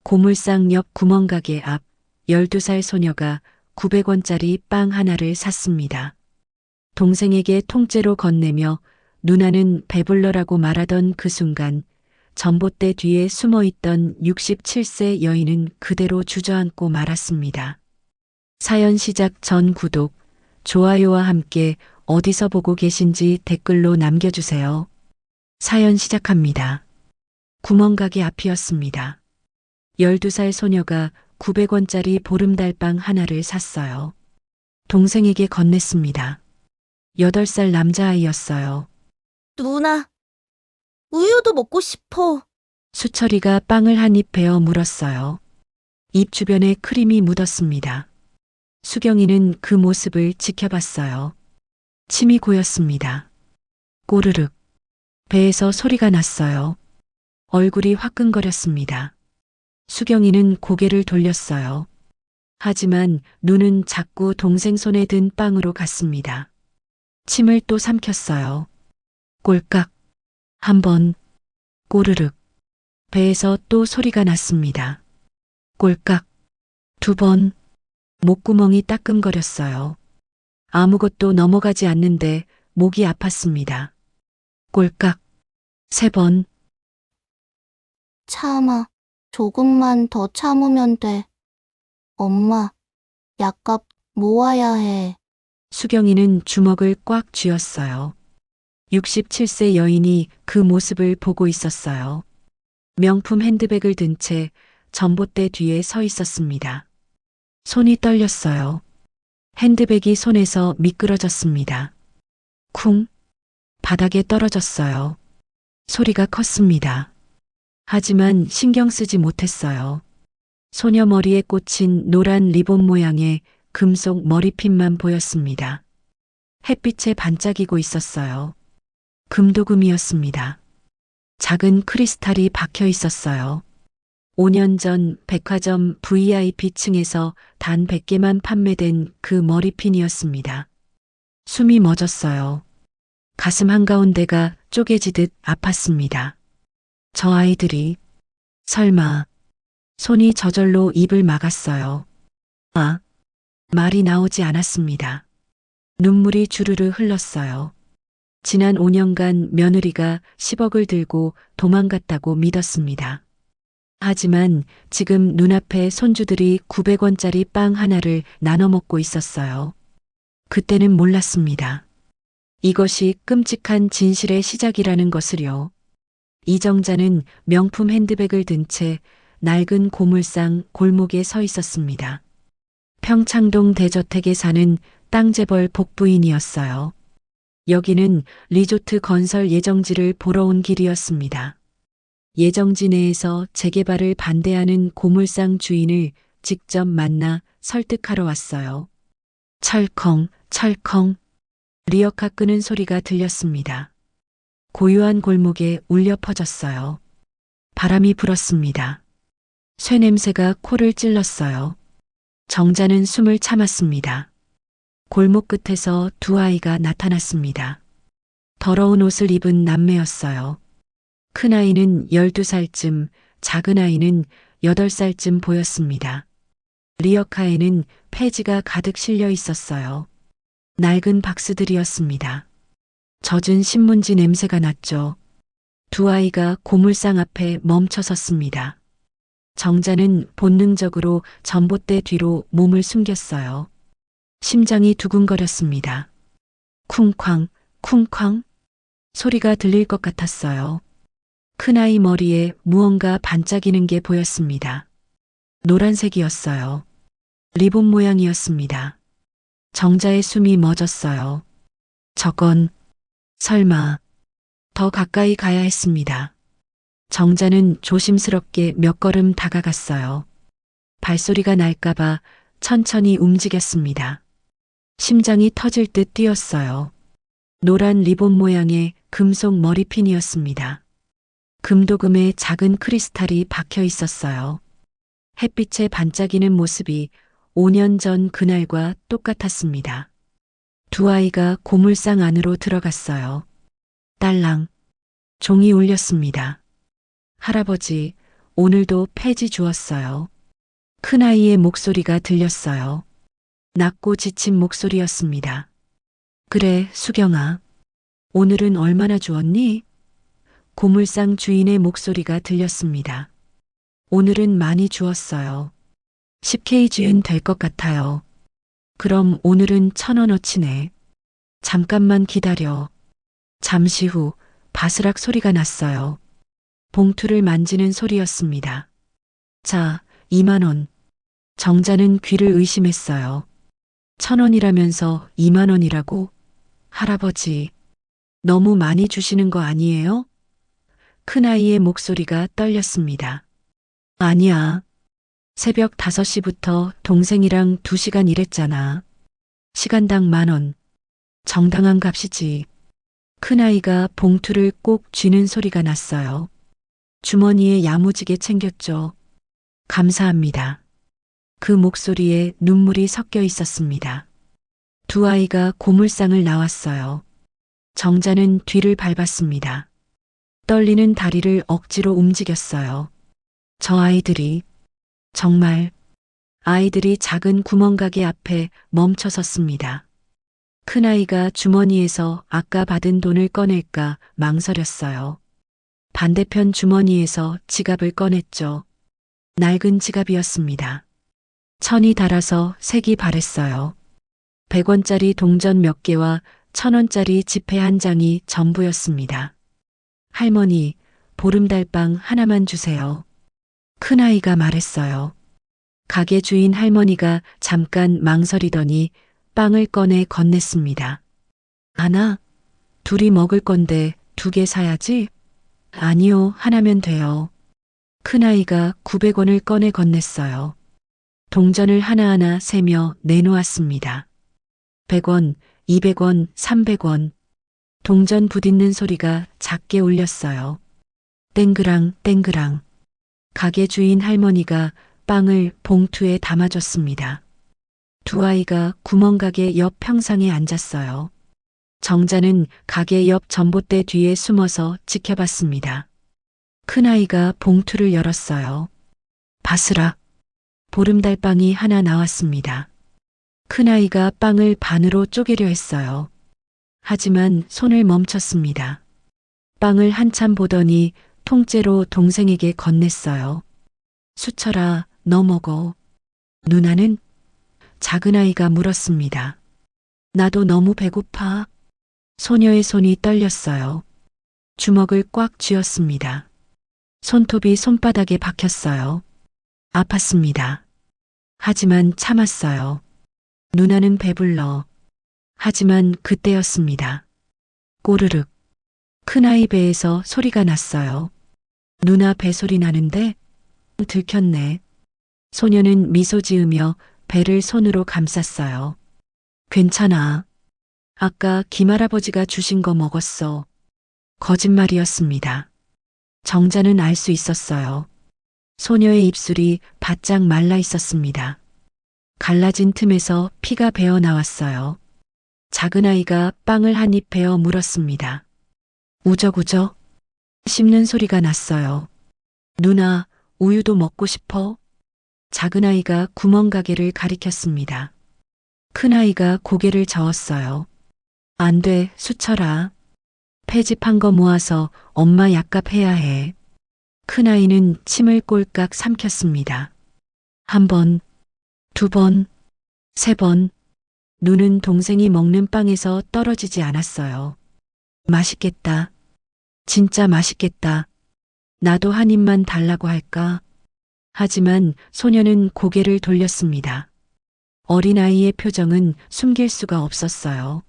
고물상 옆 구멍가게 앞 12살 소녀가 900원짜리 빵 하나를 샀습니다. 동생에게 통째로 건네며 누나는 배불러라고 말하던 그 순간 전봇대 뒤에 숨어있던 67세 여인은 그대로 주저앉고 말았습니다. 사연 시작 전 구독, 좋아요와 함께 어디서 보고 계신지 댓글로 남겨주세요. 사연 시작합니다. 구멍가게 앞이었습니다. 12살 소녀가 900원짜리 보름달빵 하나를 샀어요. 동생에게 건넸습니다. 8살 남자아이였어요. 누나, 우유도 먹고 싶어. 수철이가 빵을 한 입 베어 물었어요. 입 주변에 크림이 묻었습니다. 수경이는 그 모습을 지켜봤어요. 침이 고였습니다. 꼬르륵. 배에서 소리가 났어요. 얼굴이 화끈거렸습니다. 수경이는 고개를 돌렸어요. 하지만 눈은 자꾸 동생 손에 든 빵으로 갔습니다. 침을 또 삼켰어요. 꼴깍. 한 번. 꼬르륵. 배에서 또 소리가 났습니다. 꼴깍. 2번. 목구멍이 따끔거렸어요. 아무것도 넘어가지 않는데 목이 아팠습니다. 꼴깍. 3번. 참아. 조금만 더 참으면 돼. 엄마, 약값 모아야 해. 수경이는 주먹을 꽉 쥐었어요. 67세 여인이 그 모습을 보고 있었어요. 명품 핸드백을 든 채 전봇대 뒤에 서 있었습니다. 손이 떨렸어요. 핸드백이 손에서 미끄러졌습니다. 쿵. 바닥에 떨어졌어요. 소리가 컸습니다. 하지만 신경 쓰지 못했어요. 소녀 머리에 꽂힌 노란 리본 모양의 금속 머리핀만 보였습니다. 햇빛에 반짝이고 있었어요. 금도금이었습니다. 작은 크리스탈이 박혀 있었어요. 5년 전 백화점 VIP층에서 단 100개만 판매된 그 머리핀이었습니다. 숨이 멎었어요. 가슴 한가운데가 쪼개지듯 아팠습니다. 저 아이들이 설마 손이 저절로 입을 막았어요. 말이 나오지 않았습니다. 눈물이 주르르 흘렀어요. 지난 5년간 며느리가 10억을 들고 도망갔다고 믿었습니다. 하지만 지금 눈앞에 손주들이 900원짜리 빵 하나를 나눠 먹고 있었어요. 그때는 몰랐습니다. 이것이 끔찍한 진실의 시작이라는 것을요. 이정자는 명품 핸드백을 든 채 낡은 고물상 골목에 서 있었습니다. 평창동 대저택에 사는 땅재벌 복부인이었어요. 여기는 리조트 건설 예정지를 보러 온 길이었습니다. 예정지 내에서 재개발을 반대하는 고물상 주인을 직접 만나 설득하러 왔어요. 철컹, 철컹. 리어카 끄는 소리가 들렸습니다. 고요한 골목에 울려 퍼졌어요. 바람이 불었습니다. 쇠 냄새가 코를 찔렀어요. 정자는 숨을 참았습니다. 골목 끝에서 두 아이가 나타났습니다. 더러운 옷을 입은 남매였어요. 큰 아이는 12살쯤, 작은 아이는 8살쯤 보였습니다. 리어카에는 폐지가 가득 실려 있었어요. 낡은 박스들이었습니다. 젖은 신문지 냄새가 났죠. 두 아이가 고물상 앞에 멈춰 섰습니다. 정자는 본능적으로 전봇대 뒤로 몸을 숨겼어요. 심장이 두근거렸습니다. 쿵쾅, 쿵쾅. 소리가 들릴 것 같았어요. 큰아이 머리에 무언가 반짝이는 게 보였습니다. 노란색이었어요. 리본 모양이었습니다. 정자의 숨이 멎었어요. 저건 설마 더 가까이 가야 했습니다. 정자는 조심스럽게 몇 걸음 다가갔어요. 발소리가 날까봐 천천히 움직였습니다. 심장이 터질 듯 뛰었어요. 노란 리본 모양의 금속 머리핀이었습니다. 금도금에 작은 크리스탈이 박혀 있었어요. 햇빛에 반짝이는 모습이 5년 전 그날과 똑같았습니다. 두 아이가 고물상 안으로 들어갔어요. 딸랑. 종이 울렸습니다. 할아버지, 오늘도 폐지 주었어요. 큰아이의 목소리가 들렸어요. 낮고 지친 목소리였습니다. 그래, 수경아. 오늘은 얼마나 주었니? 고물상 주인의 목소리가 들렸습니다. 오늘은 많이 주었어요. 10kg은 될 것 같아요. 그럼 오늘은 1,000원어치네. 잠깐만 기다려. 잠시 후 바스락 소리가 났어요. 봉투를 만지는 소리였습니다. 자, 2만 원. 정자는 귀를 의심했어요. 1,000원이라면서 2만 원이라고? 할아버지, 너무 많이 주시는 거 아니에요? 큰아이의 목소리가 떨렸습니다. 아니야. 새벽 5시부터 동생이랑 2시간 일했잖아. 시간당 10,000원. 정당한 값이지. 큰아이가 봉투를 꼭 쥐는 소리가 났어요. 주머니에 야무지게 챙겼죠. 감사합니다. 그 목소리에 눈물이 섞여 있었습니다. 두 아이가 고물상을 나왔어요. 정자는 뒤를 밟았습니다. 떨리는 다리를 억지로 움직였어요. 저 아이들이, 정말, 아이들이 작은 구멍가게 앞에 멈춰 섰습니다. 큰아이가 주머니에서 아까 받은 돈을 꺼낼까 망설였어요. 반대편 주머니에서 지갑을 꺼냈죠. 낡은 지갑이었습니다. 천이 달아서 색이 바랬어요. 100원짜리 동전 몇 개와 1,000원짜리 지폐 한 장이 전부였습니다. 할머니, 보름달빵 하나만 주세요. 큰아이가 말했어요. 가게 주인 할머니가 잠깐 망설이더니 빵을 꺼내 건넸습니다. 하나? 둘이 먹을 건데 2개 사야지? 아니요, 하나면 돼요. 큰아이가 900원을 꺼내 건넸어요. 동전을 하나하나 세며 내놓았습니다. 100원, 200원, 300원. 동전 부딪는 소리가 작게 울렸어요. 땡그랑 땡그랑. 가게 주인 할머니가 빵을 봉투에 담아줬습니다. 두 아이가 구멍가게 옆 평상에 앉았어요. 정자는 가게 옆 전봇대 뒤에 숨어서 지켜봤습니다. 큰아이가 봉투를 열었어요. 바스락. 보름달빵이 하나 나왔습니다. 큰아이가 빵을 반으로 쪼개려 했어요. 하지만 손을 멈췄습니다. 빵을 한참 보더니 통째로 동생에게 건넸어요. 수철아, 너 먹어. 누나는? 작은아이가 물었습니다. 나도 너무 배고파. 소녀의 손이 떨렸어요. 주먹을 꽉 쥐었습니다. 손톱이 손바닥에 박혔어요. 아팠습니다. 하지만 참았어요. 누나는 배불러. 하지만 그때였습니다. 꼬르륵. 큰아이 배에서 소리가 났어요. 누나 배소리 나는데? 들켰네. 소녀는 미소 지으며 배를 손으로 감쌌어요. 괜찮아. 아까 김할아버지가 주신 거 먹었어. 거짓말이었습니다. 정자는 알 수 있었어요. 소녀의 입술이 바짝 말라 있었습니다. 갈라진 틈에서 피가 배어 나왔어요. 작은아이가 빵을 한 입 베어 물었습니다. 우적우적 씹는 소리가 났어요. 누나, 우유도 먹고 싶어? 작은아이가 구멍가게를 가리켰습니다. 큰아이가 고개를 저었어요. 안 돼, 수철아. 폐집한 거 모아서 엄마 약값 해야 해. 큰아이는 침을 꼴깍 삼켰습니다. 1번, 2번, 3번. 눈은 동생이 먹는 빵에서 떨어지지 않았어요. 맛있겠다. 진짜 맛있겠다. 나도 한 입만 달라고 할까? 하지만 소녀는 고개를 돌렸습니다. 어린아이의 표정은 숨길 수가 없었어요.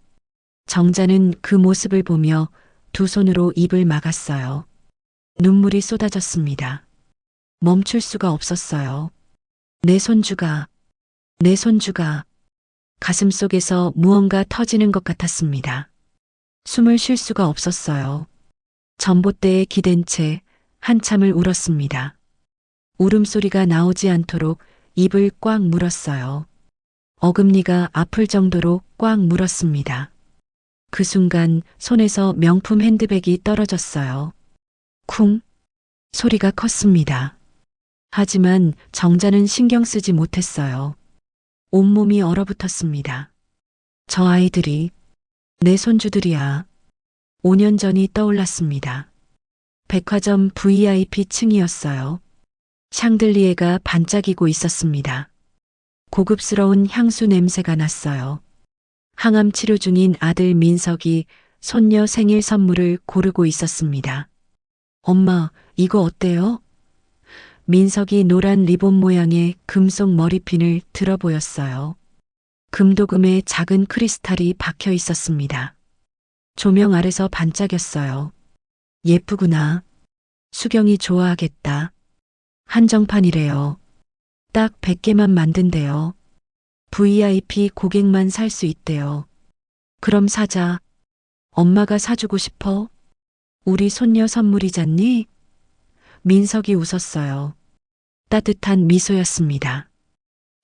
정자는 그 모습을 보며 두 손으로 입을 막았어요. 눈물이 쏟아졌습니다. 멈출 수가 없었어요. 내 손주가, 내 손주가. 가슴 속에서 무언가 터지는 것 같았습니다. 숨을 쉴 수가 없었어요. 전봇대에 기댄 채 한참을 울었습니다. 울음소리가 나오지 않도록 입을 꽉 물었어요. 어금니가 아플 정도로 꽉 물었습니다. 그 순간 손에서 명품 핸드백이 떨어졌어요. 쿵! 소리가 컸습니다. 하지만 정자는 신경 쓰지 못했어요. 온몸이 얼어붙었습니다. 저 아이들이 내 손주들이야. 5년 전이 떠올랐습니다. 백화점 VIP 층이었어요. 샹들리에가 반짝이고 있었습니다. 고급스러운 향수 냄새가 났어요. 항암 치료 중인 아들 민석이 손녀 생일 선물을 고르고 있었습니다. 엄마, 이거 어때요? 민석이 노란 리본 모양의 금속 머리핀을 들어 보였어요. 금도금에 작은 크리스탈이 박혀 있었습니다. 조명 아래서 반짝였어요. 예쁘구나. 수경이 좋아하겠다. 한정판이래요. 딱 100개만 만든대요. VIP 고객만 살 수 있대요. 그럼 사자. 엄마가 사주고 싶어? 우리 손녀 선물이잖니? 민석이 웃었어요. 따뜻한 미소였습니다.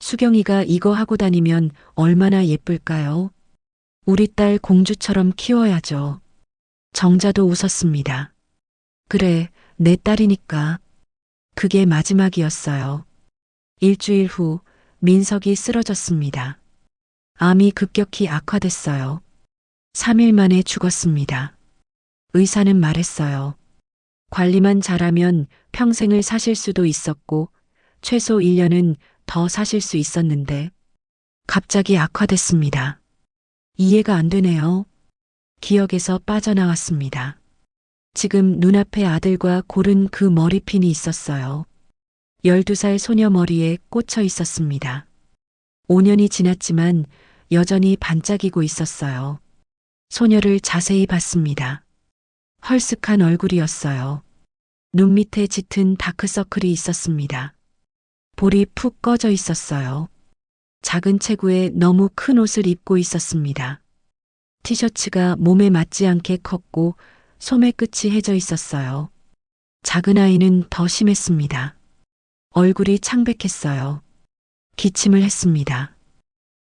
수경이가 이거 하고 다니면 얼마나 예쁠까요? 우리 딸 공주처럼 키워야죠. 정자도 웃었습니다. 그래, 내 딸이니까. 그게 마지막이었어요. 일주일 후 민석이 쓰러졌습니다. 암이 급격히 악화됐어요. 3일 만에 죽었습니다. 의사는 말했어요. 관리만 잘하면 평생을 사실 수도 있었고 최소 1년은 더 사실 수 있었는데 갑자기 악화됐습니다. 이해가 안 되네요. 기억에서 빠져나왔습니다. 지금 눈앞에 아들과 고른 그 머리핀이 있었어요. 12살 소녀 머리에 꽂혀 있었습니다. 5년이 지났지만 여전히 반짝이고 있었어요. 소녀를 자세히 봤습니다. 헐쓱한 얼굴이었어요. 눈 밑에 짙은 다크서클이 있었습니다. 볼이 푹 꺼져 있었어요. 작은 체구에 너무 큰 옷을 입고 있었습니다. 티셔츠가 몸에 맞지 않게 컸고 소매 끝이 해져 있었어요. 작은 아이는 더 심했습니다. 얼굴이 창백했어요. 기침을 했습니다.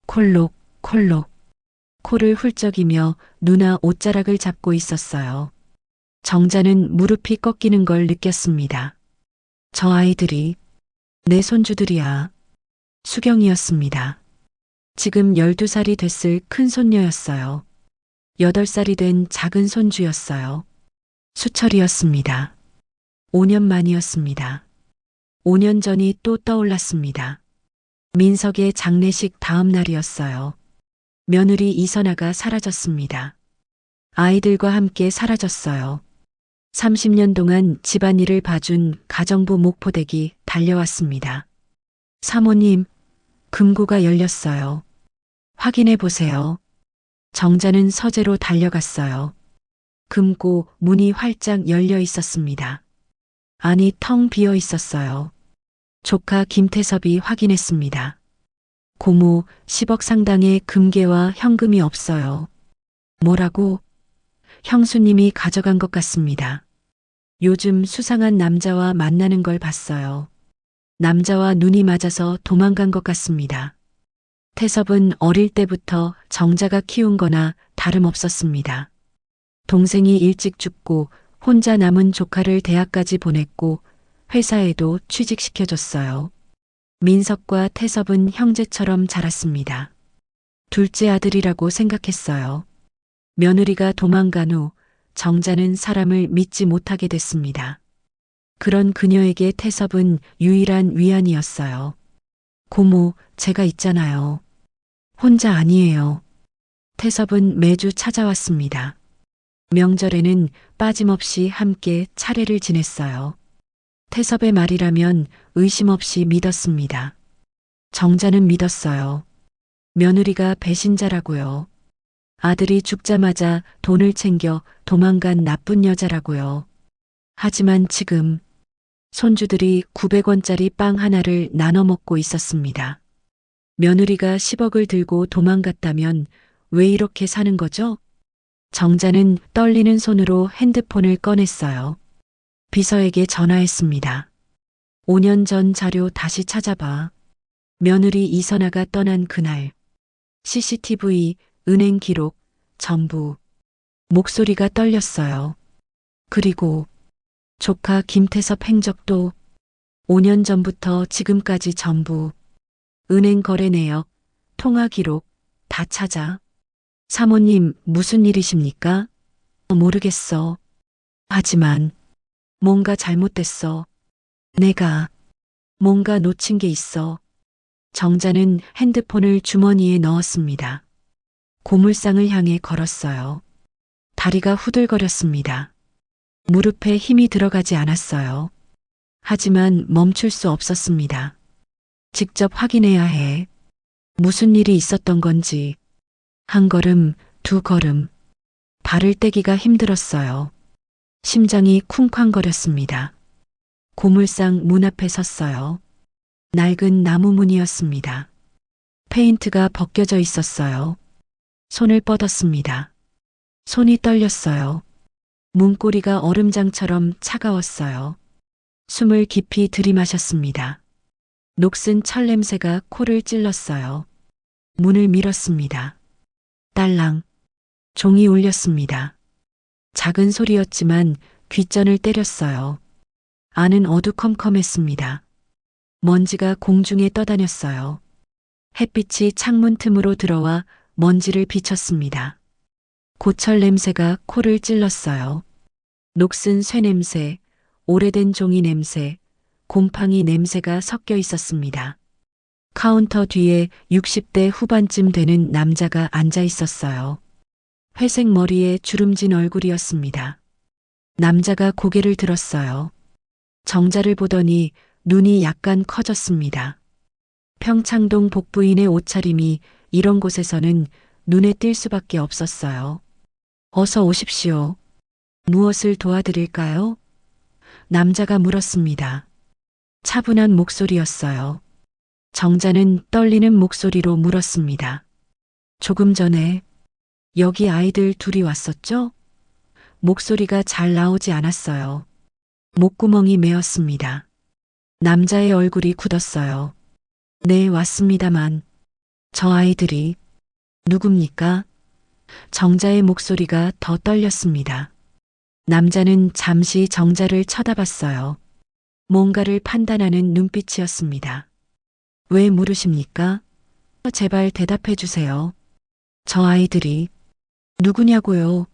콜록, 콜록. 코를 훌쩍이며 누나 옷자락을 잡고 있었어요. 정자는 무릎이 꺾이는 걸 느꼈습니다. 저 아이들이 내 손주들이야. 수경이었습니다. 지금 12살이 됐을 큰 손녀였어요. 8살이 된 작은 손주였어요. 수철이었습니다. 5년 만이었습니다. 5년 전이 또 떠올랐습니다. 민석의 장례식 다음 날이었어요. 며느리 이선아가 사라졌습니다. 아이들과 함께 사라졌어요. 30년 동안 집안일을 봐준 가정부 목포댁이 달려왔습니다. 사모님, 금고가 열렸어요. 확인해 보세요. 정자는 서재로 달려갔어요. 금고 문이 활짝 열려 있었습니다. 안이 텅 비어 있었어요. 조카 김태섭이 확인했습니다. 고모 10억 상당의 금괴와 현금이 없어요. 뭐라고? 형수님이 가져간 것 같습니다. 요즘 수상한 남자와 만나는 걸 봤어요. 남자와 눈이 맞아서 도망간 것 같습니다. 태섭은 어릴 때부터 정자가 키운 거나 다름없었습니다. 동생이 일찍 죽고 혼자 남은 조카를 대학까지 보냈고 회사에도 취직시켜줬어요. 민석과 태섭은 형제처럼 자랐습니다. 둘째 아들이라고 생각했어요. 며느리가 도망간 후 정자는 사람을 믿지 못하게 됐습니다. 그런 그녀에게 태섭은 유일한 위안이었어요. 고모, 제가 있잖아요. 혼자 아니에요. 태섭은 매주 찾아왔습니다. 명절에는 빠짐없이 함께 차례를 지냈어요. 태섭의 말이라면 의심 없이 믿었습니다. 정자는 믿었어요. 며느리가 배신자라고요. 아들이 죽자마자 돈을 챙겨 도망간 나쁜 여자라고요. 하지만 지금 손주들이 900원짜리 빵 하나를 나눠 먹고 있었습니다. 며느리가 10억을 들고 도망갔다면 왜 이렇게 사는 거죠? 정자는 떨리는 손으로 핸드폰을 꺼냈어요. 비서에게 전화했습니다. 5년 전 자료 다시 찾아봐. 며느리 이선아가 떠난 그날. CCTV, 은행 기록, 전부. 목소리가 떨렸어요. 그리고 조카 김태섭 행적도 5년 전부터 지금까지 전부 은행 거래 내역, 통화 기록 다 찾아. 사모님, 무슨 일이십니까? 모르겠어. 하지만 뭔가 잘못됐어. 내가 뭔가 놓친 게 있어. 정자는 핸드폰을 주머니에 넣었습니다. 고물상을 향해 걸었어요. 다리가 후들거렸습니다. 무릎에 힘이 들어가지 않았어요. 하지만 멈출 수 없었습니다. 직접 확인해야 해. 무슨 일이 있었던 건지. 한 걸음, 두 걸음. 발을 떼기가 힘들었어요. 심장이 쿵쾅거렸습니다. 고물상 문 앞에 섰어요. 낡은 나무 문이었습니다. 페인트가 벗겨져 있었어요. 손을 뻗었습니다. 손이 떨렸어요. 문고리가 얼음장처럼 차가웠어요. 숨을 깊이 들이마셨습니다. 녹슨 철 냄새가 코를 찔렀어요. 문을 밀었습니다. 딸랑. 종이 울렸습니다. 작은 소리였지만 귓전을 때렸어요. 안은 어두컴컴했습니다. 먼지가 공중에 떠다녔어요. 햇빛이 창문 틈으로 들어와 먼지를 비쳤습니다. 고철 냄새가 코를 찔렀어요. 녹슨 쇠 냄새, 오래된 종이 냄새, 곰팡이 냄새가 섞여 있었습니다. 카운터 뒤에 60대 후반쯤 되는 남자가 앉아 있었어요. 회색 머리에 주름진 얼굴이었습니다. 남자가 고개를 들었어요. 정자를 보더니 눈이 약간 커졌습니다. 평창동 복부인의 옷차림이 이런 곳에서는 눈에 띌 수밖에 없었어요. 어서 오십시오. 무엇을 도와드릴까요? 남자가 물었습니다. 차분한 목소리였어요. 정자는 떨리는 목소리로 물었습니다. 조금 전에 여기 아이들 둘이 왔었죠? 목소리가 잘 나오지 않았어요. 목구멍이 메었습니다. 남자의 얼굴이 굳었어요. 네, 왔습니다만. 저 아이들이 누굽니까? 정자의 목소리가 더 떨렸습니다. 남자는 잠시 정자를 쳐다봤어요. 뭔가를 판단하는 눈빛이었습니다. 왜 물으십니까? 제발 대답해 주세요. 저 아이들이 누구냐고요?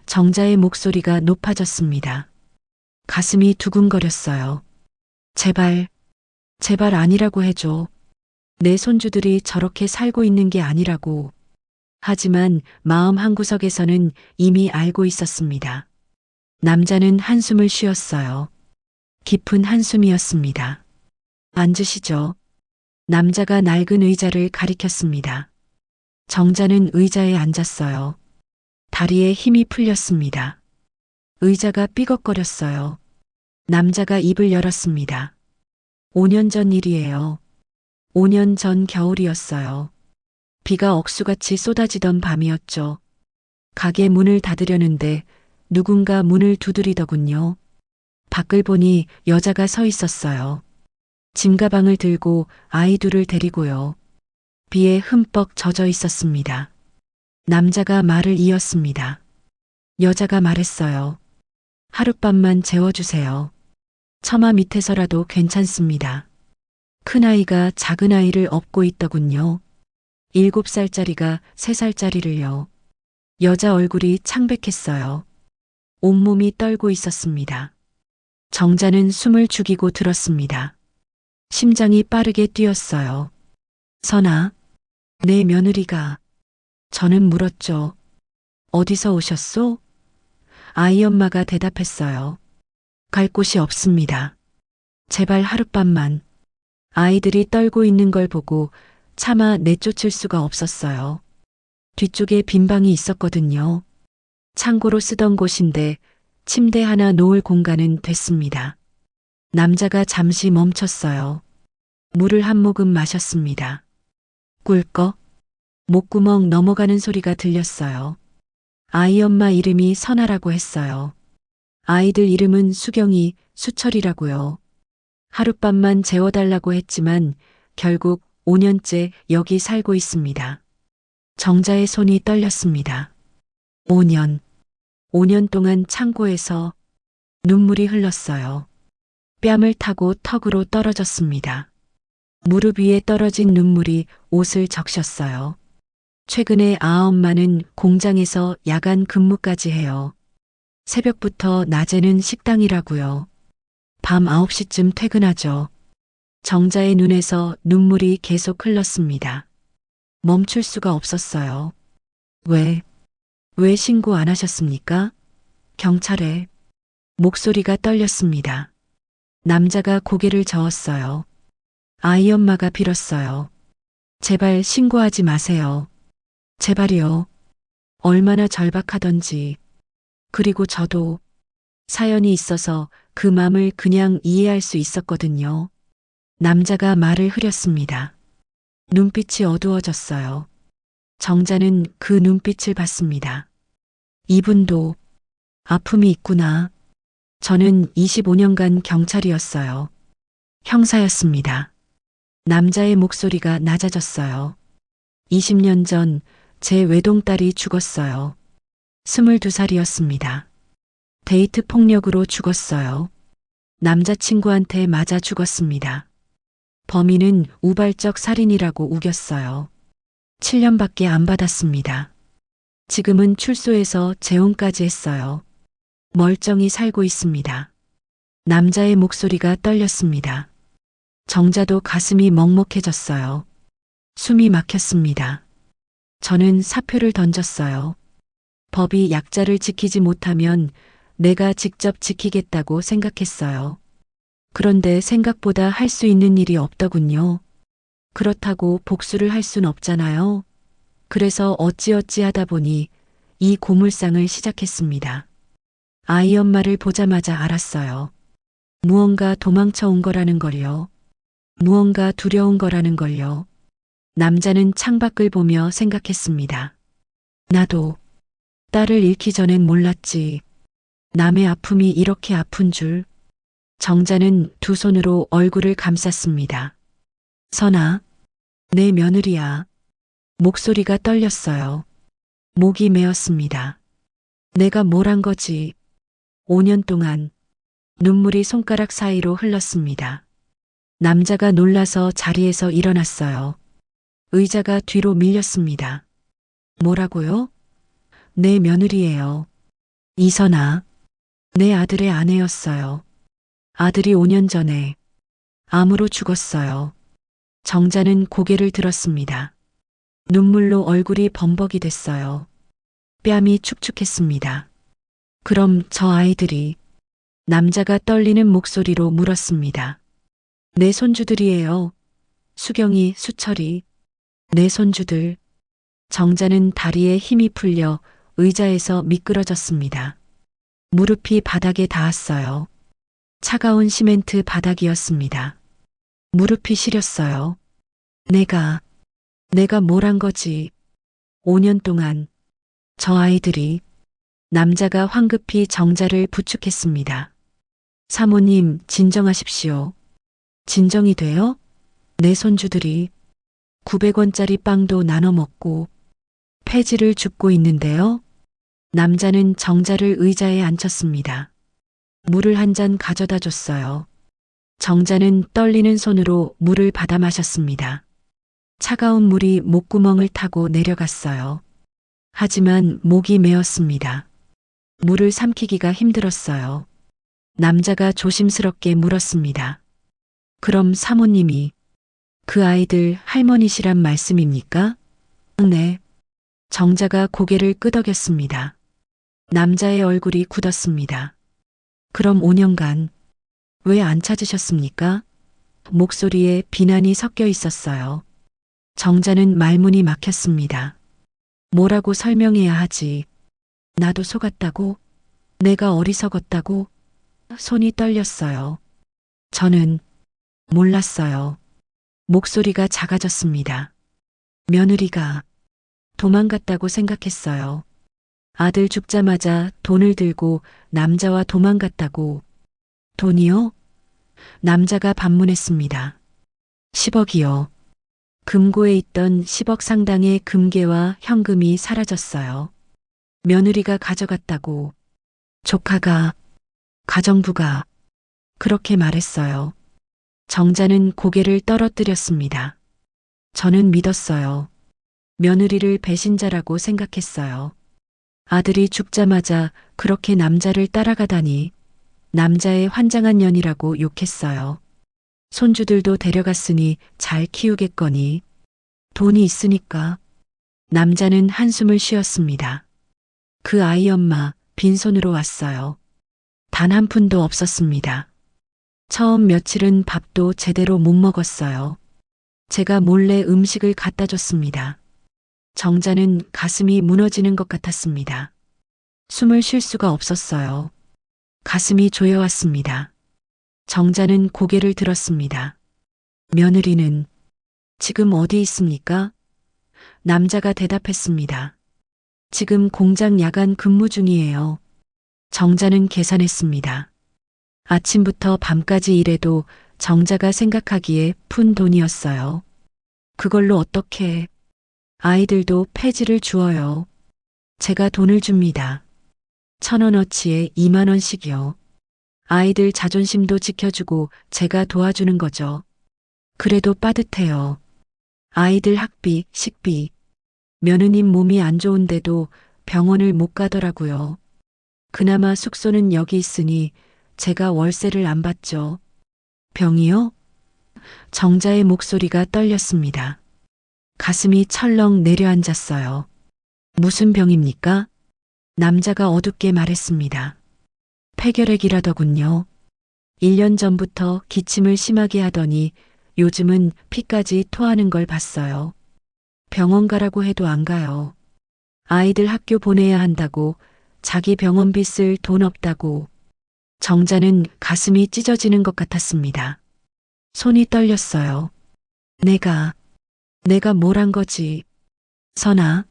정자의 목소리가 높아졌습니다. 가슴이 두근거렸어요. 제발 아니라고 해줘. 내 손주들이 저렇게 살고 있는 게 아니라고. 하지만 마음 한구석에서는 이미 알고 있었습니다. 남자는 한숨을 쉬었어요. 깊은 한숨이었습니다. 앉으시죠. 남자가 낡은 의자를 가리켰습니다. 정자는 의자에 앉았어요. 다리에 힘이 풀렸습니다. 의자가 삐걱거렸어요. 남자가 입을 열었습니다. 5년 전 일이에요. 5년 전 겨울이었어요. 비가 억수같이 쏟아지던 밤이었죠. 가게 문을 닫으려는데 누군가 문을 두드리더군요. 밖을 보니 여자가 서 있었어요. 짐가방을 들고 아이 둘을 데리고요. 비에 흠뻑 젖어 있었습니다. 남자가 말을 이었습니다. 여자가 말했어요. 하룻밤만 재워주세요. 처마 밑에서라도 괜찮습니다. 큰아이가 작은아이를 업고 있더군요. 7살짜리가 3살짜리를요. 여자 얼굴이 창백했어요. 온몸이 떨고 있었습니다. 정자는 숨을 죽이고 들었습니다. 심장이 빠르게 뛰었어요. 선아, 내 며느리가. 저는 물었죠. 어디서 오셨소? 아이 엄마가 대답했어요. 갈 곳이 없습니다. 제발 하룻밤만. 아이들이 떨고 있는 걸 보고 차마 내쫓을 수가 없었어요. 뒤쪽에 빈 방이 있었거든요. 창고로 쓰던 곳인데 침대 하나 놓을 공간은 됐습니다. 남자가 잠시 멈췄어요. 물을 한 모금 마셨습니다. 꿀꺽. 목구멍 넘어가는 소리가 들렸어요. 아이 엄마 이름이 선아라고 했어요. 아이들 이름은 수경이, 수철이라고요. 하룻밤만 재워달라고 했지만 결국 5년째 여기 살고 있습니다. 정자의 손이 떨렸습니다. 5년 동안 창고에서 눈물이 흘렀어요. 뺨을 타고 턱으로 떨어졌습니다. 무릎 위에 떨어진 눈물이 옷을 적셨어요. 최근에 엄마는 공장에서 야간 근무까지 해요. 새벽부터 낮에는 식당이라고요. 밤 9시쯤 퇴근하죠. 정자의 눈에서 눈물이 계속 흘렀습니다. 멈출 수가 없었어요. 왜 신고 안 하셨습니까? 경찰에. 목소리가 떨렸습니다. 남자가 고개를 저었어요. 아이 엄마가 빌었어요. 제발 신고하지 마세요. 제발이요. 얼마나 절박하던지. 그리고 저도 사연이 있어서 그 맘을 그냥 이해할 수 있었거든요. 남자가 말을 흐렸습니다. 눈빛이 어두워졌어요. 정자는 그 눈빛을 봤습니다. 이분도 아픔이 있구나. 저는 25년간 경찰이었어요. 형사였습니다. 남자의 목소리가 낮아졌어요. 20년 전 제 외동딸이 죽었어요. 22살이었습니다. 데이트 폭력으로 죽었어요. 남자친구한테 맞아 죽었습니다. 범인은 우발적 살인이라고 우겼어요. 7년밖에 안 받았습니다. 지금은 출소해서 재혼까지 했어요. 멀쩡히 살고 있습니다. 남자의 목소리가 떨렸습니다. 정자도 가슴이 먹먹해졌어요. 숨이 막혔습니다. 저는 사표를 던졌어요. 법이 약자를 지키지 못하면 내가 직접 지키겠다고 생각했어요. 그런데 생각보다 할 수 있는 일이 없더군요. 그렇다고 복수를 할 순 없잖아요. 그래서 어찌어찌 하다 보니 이 고물상을 시작했습니다. 아이 엄마를 보자마자 알았어요. 무언가 도망쳐 온 거라는 걸요. 무언가 두려운 거라는 걸요. 남자는 창밖을 보며 생각했습니다. 나도 딸을 잃기 전엔 몰랐지. 남의 아픔이 이렇게 아픈 줄. 정자는 두 손으로 얼굴을 감쌌습니다. 선아, 내 며느리야. 목소리가 떨렸어요. 목이 메었습니다. 내가 뭘 한 거지. 5년 동안 눈물이 손가락 사이로 흘렀습니다. 남자가 놀라서 자리에서 일어났어요. 의자가 뒤로 밀렸습니다. 뭐라고요? 내 며느리예요. 이선아, 내 아들의 아내였어요. 아들이 5년 전에 암으로 죽었어요. 정자는 고개를 들었습니다. 눈물로 얼굴이 범벅이 됐어요. 뺨이 축축했습니다. 그럼 저 아이들이? 남자가 떨리는 목소리로 물었습니다. 내 손주들이에요. 수경이, 수철이. 내 손주들. 정자는 다리에 힘이 풀려 의자에서 미끄러졌습니다. 무릎이 바닥에 닿았어요. 차가운 시멘트 바닥이었습니다. 무릎이 시렸어요. 내가 뭘 한 거지. 5년 동안 저 아이들이. 남자가 황급히 정자를 부축했습니다. 사모님, 진정하십시오. 진정이 돼요? 내 손주들이 900원짜리 빵도 나눠 먹고 폐지를 줍고 있는데요. 남자는 정자를 의자에 앉혔습니다. 물을 한 잔 가져다 줬어요. 정자는 떨리는 손으로 물을 받아 마셨습니다. 차가운 물이 목구멍을 타고 내려갔어요. 하지만 목이 메었습니다. 물을 삼키기가 힘들었어요. 남자가 조심스럽게 물었습니다. 그럼 사모님이 그 아이들 할머니시란 말씀입니까? 네. 정자가 고개를 끄덕였습니다. 남자의 얼굴이 굳었습니다. 그럼 5년간 왜 안 찾으셨습니까? 목소리에 비난이 섞여 있었어요. 정자는 말문이 막혔습니다. 뭐라고 설명해야 하지? 나도 속았다고? 내가 어리석었다고? 손이 떨렸어요. 저는 몰랐어요. 목소리가 작아졌습니다. 며느리가 도망갔다고 생각했어요. 아들 죽자마자 돈을 들고 남자와 도망갔다고. 돈이요? 남자가 반문했습니다. 10억이요. 금고에 있던 10억 상당의 금괴와 현금이 사라졌어요. 며느리가 가져갔다고. 조카가, 가정부가 그렇게 말했어요. 정자는 고개를 떨어뜨렸습니다. 저는 믿었어요. 며느리를 배신자라고 생각했어요. 아들이 죽자마자 그렇게 남자를 따라가다니 남자의 환장한 년이라고 욕했어요. 손주들도 데려갔으니 잘 키우겠거니 돈이 있으니까. 남자는 한숨을 쉬었습니다. 그 아이 엄마 빈손으로 왔어요. 단 한 푼도 없었습니다. 처음 며칠은 밥도 제대로 못 먹었어요. 제가 몰래 음식을 갖다 줬습니다. 정자는 가슴이 무너지는 것 같았습니다. 숨을 쉴 수가 없었어요. 가슴이 조여왔습니다. 정자는 고개를 들었습니다. 며느리는 지금 어디 있습니까? 남자가 대답했습니다. 지금 공장 야간 근무 중이에요. 정자는 계산했습니다. 아침부터 밤까지 일해도 정자가 생각하기에 푼 돈이었어요. 그걸로 어떻게 아이들도 폐지를 주어요. 제가 돈을 줍니다. 1,000원어치에 2만 원씩이요. 아이들 자존심도 지켜주고 제가 도와주는 거죠. 그래도 빠듯해요. 아이들 학비, 식비. 며느님 몸이 안 좋은데도 병원을 못 가더라고요. 그나마 숙소는 여기 있으니 제가 월세를 안 받죠. 병이요? 정자의 목소리가 떨렸습니다. 가슴이 철렁 내려앉았어요. 무슨 병입니까? 남자가 어둡게 말했습니다. 폐결핵이라더군요. 1년 전부터 기침을 심하게 하더니 요즘은 피까지 토하는 걸 봤어요. 병원 가라고 해도 안 가요. 아이들 학교 보내야 한다고, 자기 병원비 쓸 돈 없다고. 정자는 가슴이 찢어지는 것 같았습니다. 손이 떨렸어요. 내가 뭘 한 거지. 선아,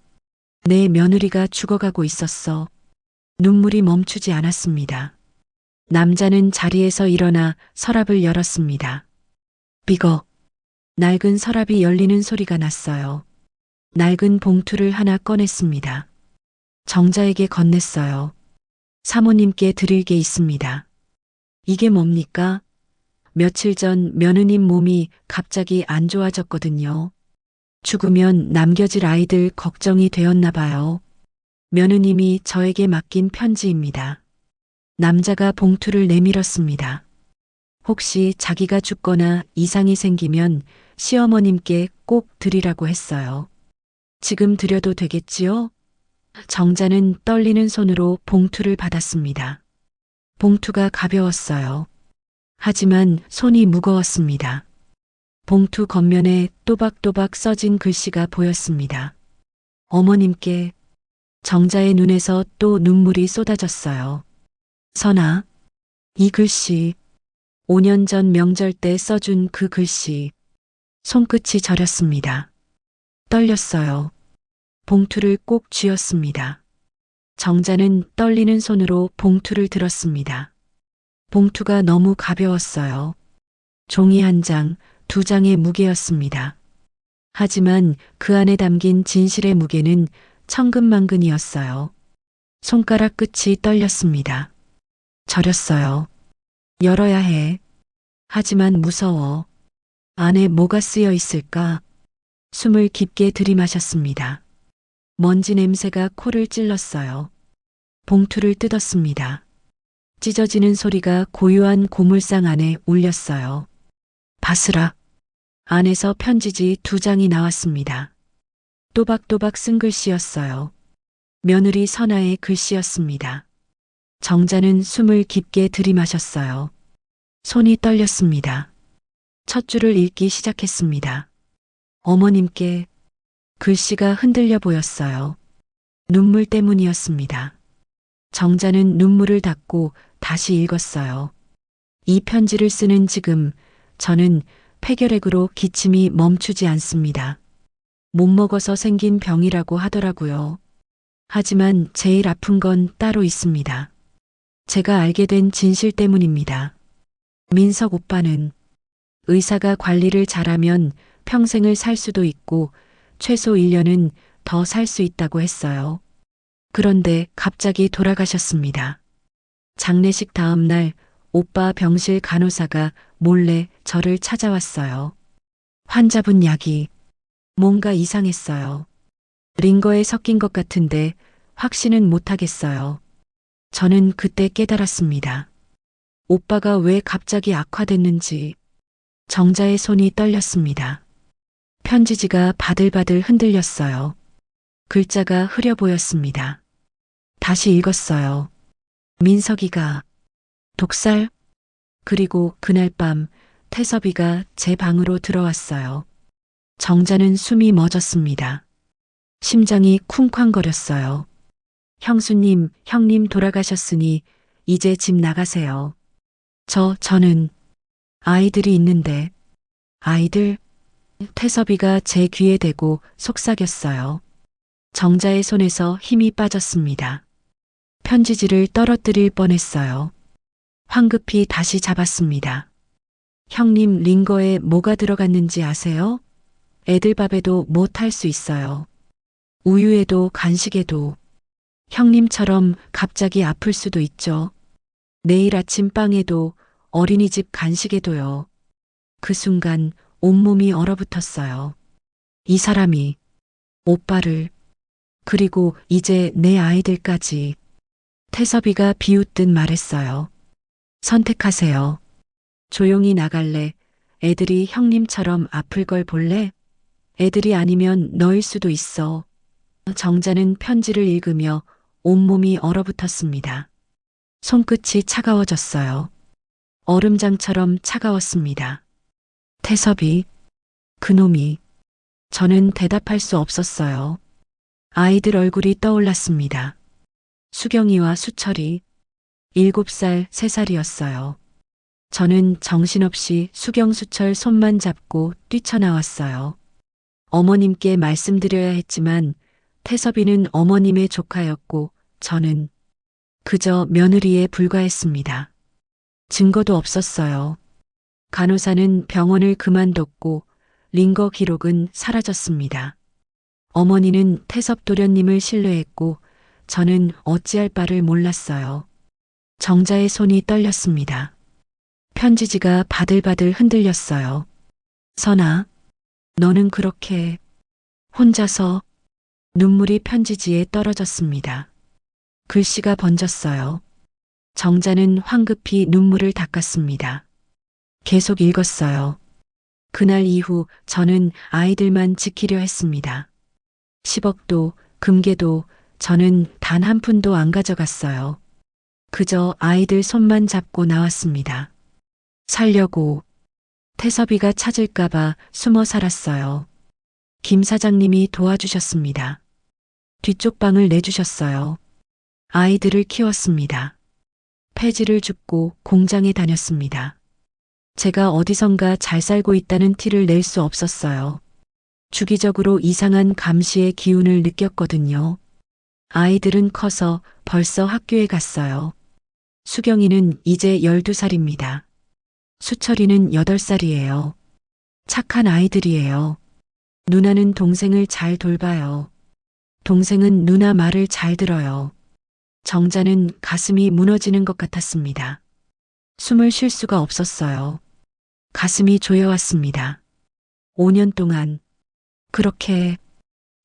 내 며느리가 죽어가고 있었어. 눈물이 멈추지 않았습니다. 남자는 자리에서 일어나 서랍을 열었습니다. 삐걱. 낡은 서랍이 열리는 소리가 났어요. 낡은 봉투를 하나 꺼냈습니다. 정자에게 건넸어요. 사모님께 드릴 게 있습니다. 이게 뭡니까? 며칠 전 며느님 몸이 갑자기 안 좋아졌거든요. 죽으면 남겨질 아이들 걱정이 되었나 봐요. 며느님이 저에게 맡긴 편지입니다. 남자가 봉투를 내밀었습니다. 혹시 자기가 죽거나 이상이 생기면 시어머님께 꼭 드리라고 했어요. 지금 드려도 되겠지요? 정자는 떨리는 손으로 봉투를 받았습니다. 봉투가 가벼웠어요. 하지만 손이 무거웠습니다. 봉투 겉면에 또박또박 써진 글씨가 보였습니다. 어머님께. 정자의 눈에서 또 눈물이 쏟아졌어요. 선아, 이 글씨, 5년 전 명절 때 써준 그 글씨. 손끝이 저렸습니다. 떨렸어요. 봉투를 꼭 쥐었습니다. 정자는 떨리는 손으로 봉투를 들었습니다. 봉투가 너무 가벼웠어요. 종이 한 장, 2장의 무게였습니다. 하지만 그 안에 담긴 진실의 무게는 천근만근이었어요. 손가락 끝이 떨렸습니다. 저렸어요. 열어야 해. 하지만 무서워. 안에 뭐가 쓰여 있을까? 숨을 깊게 들이마셨습니다. 먼지 냄새가 코를 찔렀어요. 봉투를 뜯었습니다. 찢어지는 소리가 고요한 고물상 안에 울렸어요. 바스락. 안에서 편지지 2장이 나왔습니다. 또박또박 쓴 글씨였어요. 며느리 선아의 글씨였습니다. 정자는 숨을 깊게 들이마셨어요. 손이 떨렸습니다. 첫 줄을 읽기 시작했습니다. 어머님께. 글씨가 흔들려 보였어요. 눈물 때문이었습니다. 정자는 눈물을 닦고 다시 읽었어요. 이 편지를 쓰는 지금 저는 폐결핵으로 기침이 멈추지 않습니다. 못 먹어서 생긴 병이라고 하더라고요. 하지만 제일 아픈 건 따로 있습니다. 제가 알게 된 진실 때문입니다. 민석 오빠는 의사가 관리를 잘하면 평생을 살 수도 있고 최소 1년은 더 살 수 있다고 했어요. 그런데 갑자기 돌아가셨습니다. 장례식 다음 날 오빠 병실 간호사가 몰래 저를 찾아왔어요. 환자분 약이 뭔가 이상했어요. 링거에 섞인 것 같은데 확신은 못하겠어요. 저는 그때 깨달았습니다. 오빠가 왜 갑자기 악화됐는지. 정자의 손이 떨렸습니다. 편지지가 바들바들 흔들렸어요. 글자가 흐려 보였습니다. 다시 읽었어요. 민석이가 독살? 그리고 그날 밤 태섭이가 제 방으로 들어왔어요. 정자는 숨이 멎었습니다. 심장이 쿵쾅거렸어요. 형수님, 형님 돌아가셨으니 이제 집 나가세요. 저는 아이들이 있는데. 아이들? 태섭이가 제 귀에 대고 속삭였어요. 정자의 손에서 힘이 빠졌습니다. 편지지를 떨어뜨릴 뻔했어요. 황급히 다시 잡았습니다. 형님 링거에 뭐가 들어갔는지 아세요? 애들 밥에도 못 할 수 있어요. 우유에도 간식에도. 형님처럼 갑자기 아플 수도 있죠. 내일 아침 빵에도 어린이집 간식에도요. 그 순간 온몸이 얼어붙었어요. 이 사람이 오빠를, 그리고 이제 내 아이들까지. 태섭이가 비웃듯 말했어요. 선택하세요. 조용히 나갈래? 애들이 형님처럼 아플 걸 볼래? 애들이 아니면 너일 수도 있어. 정자는 편지를 읽으며 온몸이 얼어붙었습니다. 손끝이 차가워졌어요. 얼음장처럼 차가웠습니다. 태섭이, 그놈이. 저는 대답할 수 없었어요. 아이들 얼굴이 떠올랐습니다. 수경이와 수철이. 7살, 3살이었어요. 저는 정신없이 수경, 수철 손만 잡고 뛰쳐나왔어요. 어머님께 말씀드려야 했지만 태섭이는 어머님의 조카였고 저는 그저 며느리에 불과했습니다. 증거도 없었어요. 간호사는 병원을 그만뒀고 링거 기록은 사라졌습니다. 어머니는 태섭 도련님을 신뢰했고 저는 어찌할 바를 몰랐어요. 정자의 손이 떨렸습니다. 편지지가 바들바들 흔들렸어요. 선아, 너는 그렇게 혼자서. 눈물이 편지지에 떨어졌습니다. 글씨가 번졌어요. 정자는 황급히 눈물을 닦았습니다. 계속 읽었어요. 그날 이후 저는 아이들만 지키려 했습니다. 10억도, 금괴도 저는 단 한 푼도 안 가져갔어요. 그저 아이들 손만 잡고 나왔습니다. 살려고. 태섭이가 찾을까봐 숨어 살았어요. 김 사장님이 도와주셨습니다. 뒤쪽 방을 내주셨어요. 아이들을 키웠습니다. 폐지를 줍고 공장에 다녔습니다. 제가 어디선가 잘 살고 있다는 티를 낼 수 없었어요. 주기적으로 이상한 감시의 기운을 느꼈거든요. 아이들은 커서 벌써 학교에 갔어요. 수경이는 이제 12살입니다. 수철이는 8살이에요. 착한 아이들이에요. 누나는 동생을 잘 돌봐요. 동생은 누나 말을 잘 들어요. 정자는 가슴이 무너지는 것 같았습니다. 숨을 쉴 수가 없었어요. 가슴이 조여왔습니다. 5년 동안 그렇게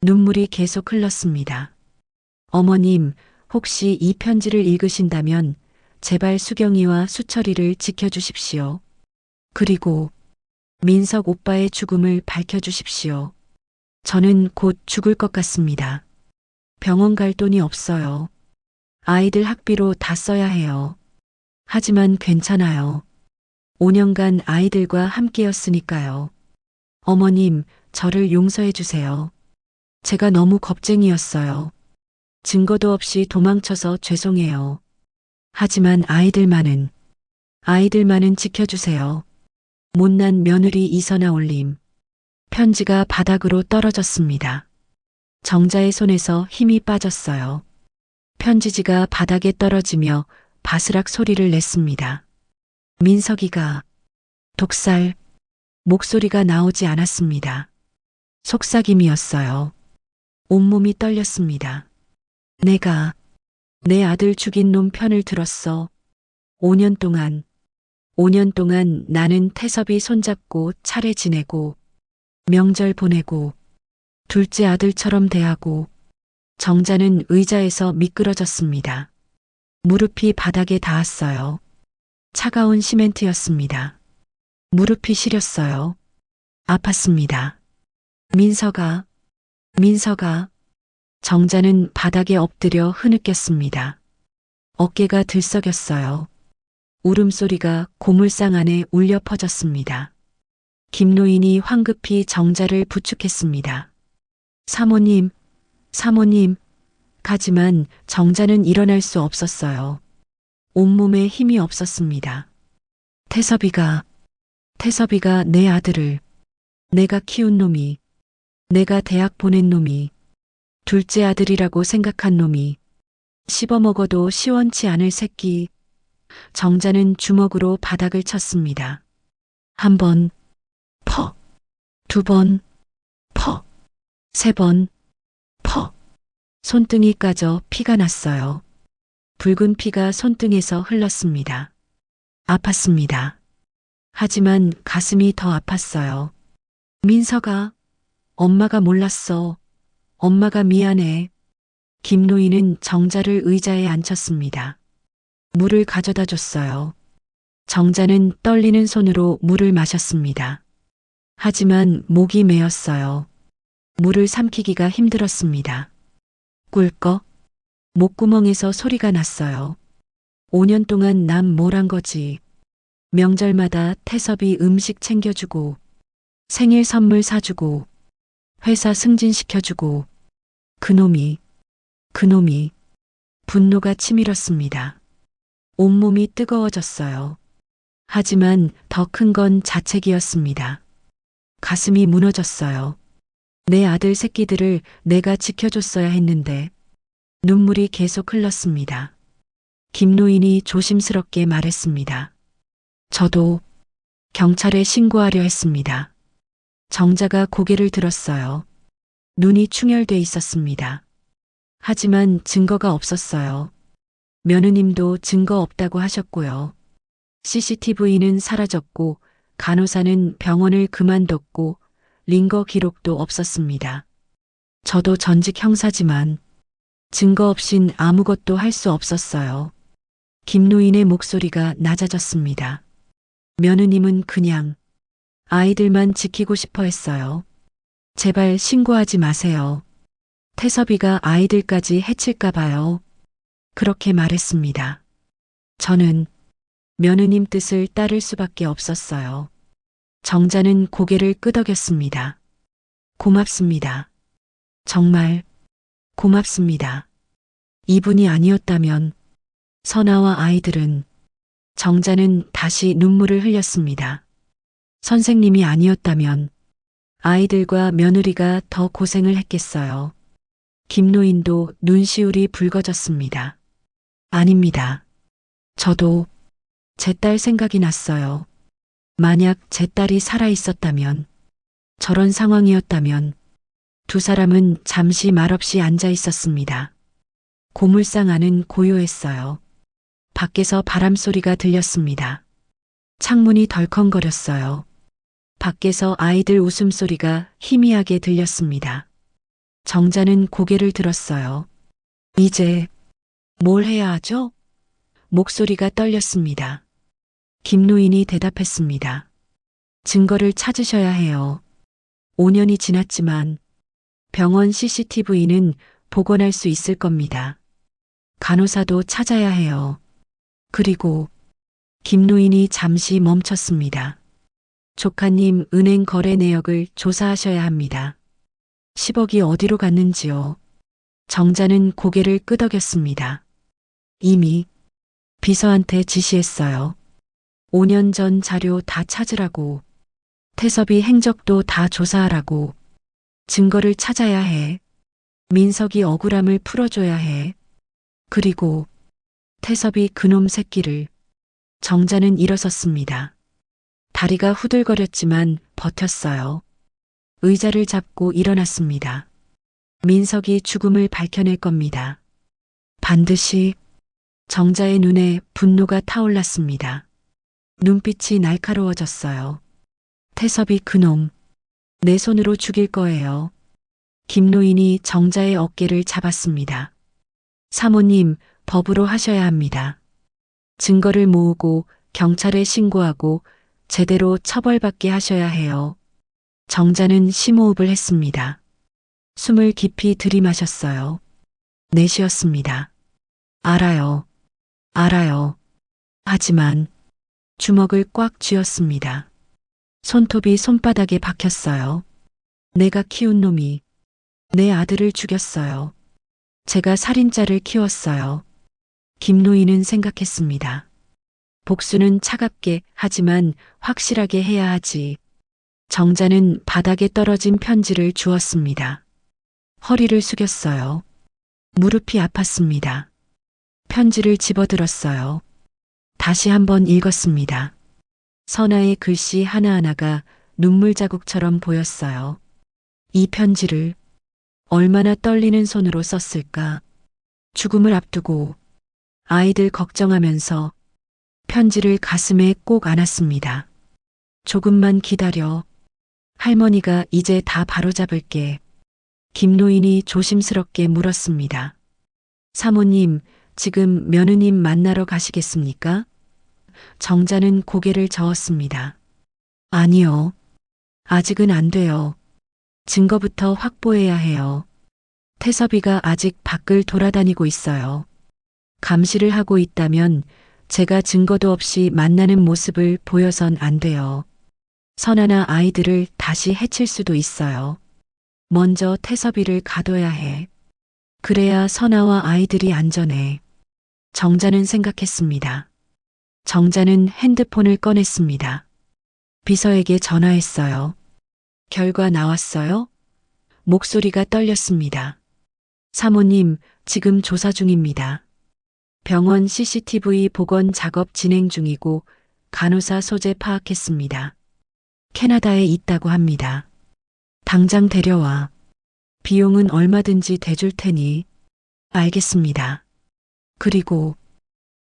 눈물이 계속 흘렀습니다. 어머님, 혹시 이 편지를 읽으신다면 제발 수경이와 수철이를 지켜주십시오. 그리고 민석 오빠의 죽음을 밝혀주십시오. 저는 곧 죽을 것 같습니다. 병원 갈 돈이 없어요. 아이들 학비로 다 써야 해요. 하지만 괜찮아요. 5년간 아이들과 함께였으니까요. 어머님, 저를 용서해 주세요. 제가 너무 겁쟁이였어요. 증거도 없이 도망쳐서 죄송해요. 하지만 아이들만은 지켜주세요. 못난 며느리 이선아 올림. 편지가 바닥으로 떨어졌습니다. 정자의 손에서 힘이 빠졌어요. 편지지가 바닥에 떨어지며 바스락 소리를 냈습니다. 민석이가 독살. 목소리가 나오지 않았습니다. 속삭임이었어요. 온몸이 떨렸습니다. 내가 내 아들 죽인 놈 편을 들었어. 5년 동안 5년 동안 나는 태섭이 손잡고 차례 지내고 명절 보내고 둘째 아들처럼 대하고 정자는 의자에서 미끄러졌습니다. 무릎이 바닥에 닿았어요. 차가운 시멘트였습니다. 무릎이 시렸어요. 아팠습니다. 민서가, 민서가. 정자는 바닥에 엎드려 흐느꼈습니다. 어깨가 들썩였어요. 울음소리가 고물상 안에 울려 퍼졌습니다. 김노인이 황급히 정자를 부축했습니다. 사모님, 사모님. 하지만 정자는 일어날 수 없었어요. 온몸에 힘이 없었습니다. 태섭이가 내 아들을, 내가 키운 놈이, 내가 대학 보낸 놈이, 둘째 아들이라고 생각한 놈이, 씹어먹어도 시원치 않을 새끼. 정자는 주먹으로 바닥을 쳤습니다. 한 번, 퍽, 두 번, 퍽, 세 번, 퍽. 손등이 까져 피가 났어요. 붉은 피가 손등에서 흘렀습니다. 아팠습니다. 하지만 가슴이 더 아팠어요. 민서가, 엄마가 몰랐어. 엄마가 미안해. 김노인은 정자를 의자에 앉혔습니다. 물을 가져다 줬어요. 정자는 떨리는 손으로 물을 마셨습니다. 하지만 목이 메었어요. 물을 삼키기가 힘들었습니다. 꿀꺽. 목구멍에서 소리가 났어요. 5년 동안 남 뭘 한 거지. 명절마다 태섭이 음식 챙겨주고, 생일 선물 사주고, 회사 승진시켜주고, 그놈이, 분노가 치밀었습니다. 온몸이 뜨거워졌어요. 하지만 더 큰 건 자책이었습니다. 가슴이 무너졌어요. 내 아들 새끼들을 내가 지켜줬어야 했는데. 눈물이 계속 흘렀습니다. 김노인이 조심스럽게 말했습니다. 저도 경찰에 신고하려 했습니다. 정자가 고개를 들었어요. 눈이 충혈돼 있었습니다. 하지만 증거가 없었어요. 며느님도 증거 없다고 하셨고요. CCTV는 사라졌고 간호사는 병원을 그만뒀고 링거 기록도 없었습니다. 저도 전직 형사지만 증거 없인 아무것도 할 수 없었어요. 김노인의 목소리가 낮아졌습니다. 며느님은 그냥 아이들만 지키고 싶어 했어요. 제발 신고하지 마세요. 태섭이가 아이들까지 해칠까 봐요. 그렇게 말했습니다. 저는 며느님 뜻을 따를 수밖에 없었어요. 정자는 고개를 끄덕였습니다. 고맙습니다. 정말 고맙습니다. 이분이 아니었다면 선아와 아이들은. 정자는 다시 눈물을 흘렸습니다. 선생님이 아니었다면 아이들과 며느리가 더 고생을 했겠어요. 김노인도 눈시울이 붉어졌습니다. 아닙니다. 저도 제 딸 생각이 났어요. 만약 제 딸이 살아 있었다면, 저런 상황이었다면 두 사람은 잠시 말없이 앉아 있었습니다. 고물상 안은 고요했어요. 밖에서 바람소리가 들렸습니다. 창문이 덜컹거렸어요. 밖에서 아이들 웃음소리가 희미하게 들렸습니다. 정자는 고개를 들었어요. 이제 뭘 해야 하죠? 목소리가 떨렸습니다. 김노인이 대답했습니다. 증거를 찾으셔야 해요. 5년이 지났지만 병원 CCTV는 복원할 수 있을 겁니다. 간호사도 찾아야 해요. 그리고 김노인이 잠시 멈췄습니다. 조카님 은행 거래 내역을 조사하셔야 합니다. 10억이 어디로 갔는지요. 정자는 고개를 끄덕였습니다. 이미 비서한테 지시했어요. 5년 전 자료 다 찾으라고. 태섭이 행적도 다 조사하라고. 증거를 찾아야 해. 민석이 억울함을 풀어줘야 해. 그리고 태섭이 그놈 새끼를. 정자는 일어섰습니다. 다리가 후들거렸지만 버텼어요. 의자를 잡고 일어났습니다. 민석이 죽음을 밝혀낼 겁니다. 반드시. 정자의 눈에 분노가 타올랐습니다. 눈빛이 날카로워졌어요. 태섭이 그놈. 내 손으로 죽일 거예요. 김노인이 정자의 어깨를 잡았습니다. 사모님, 법으로 하셔야 합니다. 증거를 모으고 경찰에 신고하고 제대로 처벌받게 하셔야 해요. 정자는 심호흡을 했습니다. 숨을 깊이 들이마셨어요. 내쉬었습니다. 알아요. 알아요. 하지만 주먹을 꽉 쥐었습니다. 손톱이 손바닥에 박혔어요. 내가 키운 놈이 내 아들을 죽였어요. 제가 살인자를 키웠어요. 김노인은 생각했습니다. 복수는 차갑게 하지만 확실하게 해야 하지. 정자는 바닥에 떨어진 편지를 주었습니다. 허리를 숙였어요. 무릎이 아팠습니다. 편지를 집어들었어요. 다시 한번 읽었습니다. 선아의 글씨 하나하나가 눈물 자국처럼 보였어요. 이 편지를 얼마나 떨리는 손으로 썼을까. 죽음을 앞두고 아이들 걱정하면서 편지를 가슴에 꼭 안았습니다. 조금만 기다려. 할머니가 이제 다 바로잡을게. 김노인이 조심스럽게 물었습니다. 사모님, 지금 며느님 만나러 가시겠습니까? 정자는 고개를 저었습니다. 아니요. 아직은 안 돼요. 증거부터 확보해야 해요. 태섭이가 아직 밖을 돌아다니고 있어요. 감시를 하고 있다면 제가 증거도 없이 만나는 모습을 보여선 안 돼요. 선아나 아이들을 다시 해칠 수도 있어요. 먼저 태섭이를 가둬야 해. 그래야 선아와 아이들이 안전해. 정자는 생각했습니다. 정자는 핸드폰을 꺼냈습니다. 비서에게 전화했어요. 결과 나왔어요? 목소리가 떨렸습니다. 사모님, 지금 조사 중입니다. 병원 CCTV 복원 작업 진행 중이고 간호사 소재 파악했습니다. 캐나다에 있다고 합니다. 당장 데려와. 비용은 얼마든지 대줄 테니. 알겠습니다. 그리고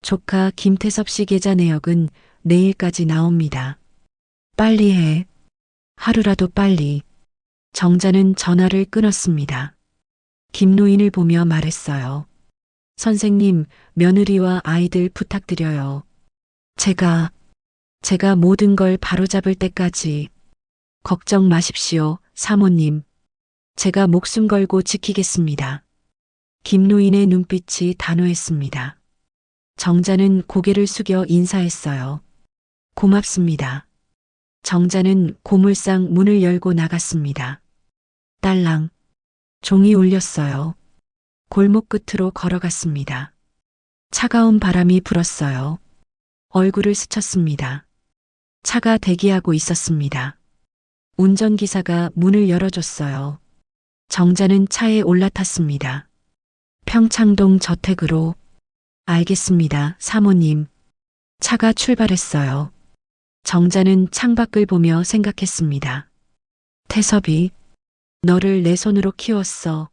조카 김태섭 씨 계좌 내역은 내일까지 나옵니다. 빨리 해. 하루라도 빨리. 정자는 전화를 끊었습니다. 김노인을 보며 말했어요. 선생님, 며느리와 아이들 부탁드려요. 제가 모든 걸 바로잡을 때까지 걱정 마십시오, 사모님. 제가 목숨 걸고 지키겠습니다. 김노인의 눈빛이 단호했습니다. 정자는 고개를 숙여 인사했어요. 고맙습니다. 정자는 고물상 문을 열고 나갔습니다. 딸랑. 종이 울렸어요. 골목 끝으로 걸어갔습니다. 차가운 바람이 불었어요. 얼굴을 스쳤습니다. 차가 대기하고 있었습니다. 운전기사가 문을 열어줬어요. 정자는 차에 올라탔습니다. 평창동 저택으로. 알겠습니다, 사모님. 차가 출발했어요. 정자는 창밖을 보며 생각했습니다. 태섭이, 너를 내 손으로 키웠어.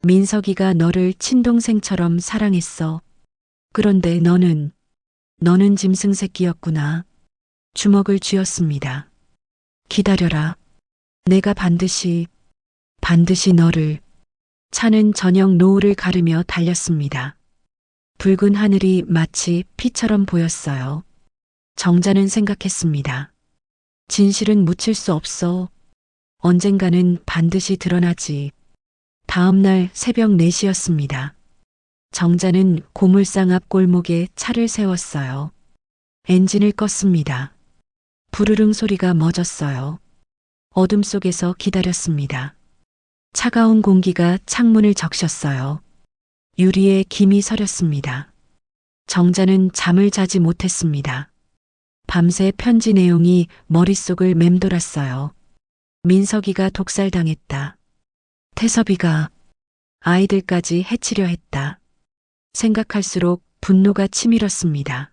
민석이가 너를 친동생처럼 사랑했어. 그런데 너는 짐승 새끼였구나. 주먹을 쥐었습니다. 기다려라. 내가 반드시 너를. 차는 저녁 노을을 가르며 달렸습니다. 붉은 하늘이 마치 피처럼 보였어요. 정자는 생각했습니다. 진실은 묻힐 수 없어. 언젠가는 반드시 드러나지. 다음 날 새벽 4시였습니다. 정자는 고물상 앞 골목에 차를 세웠어요. 엔진을 껐습니다. 부르릉 소리가 멎었어요. 어둠 속에서 기다렸습니다. 차가운 공기가 창문을 적셨어요. 유리에 김이 서렸습니다. 정자는 잠을 자지 못했습니다. 밤새 편지 내용이 머릿속을 맴돌았어요. 민석이가 독살당했다. 태섭이가 아이들까지 해치려 했다. 생각할수록 분노가 치밀었습니다.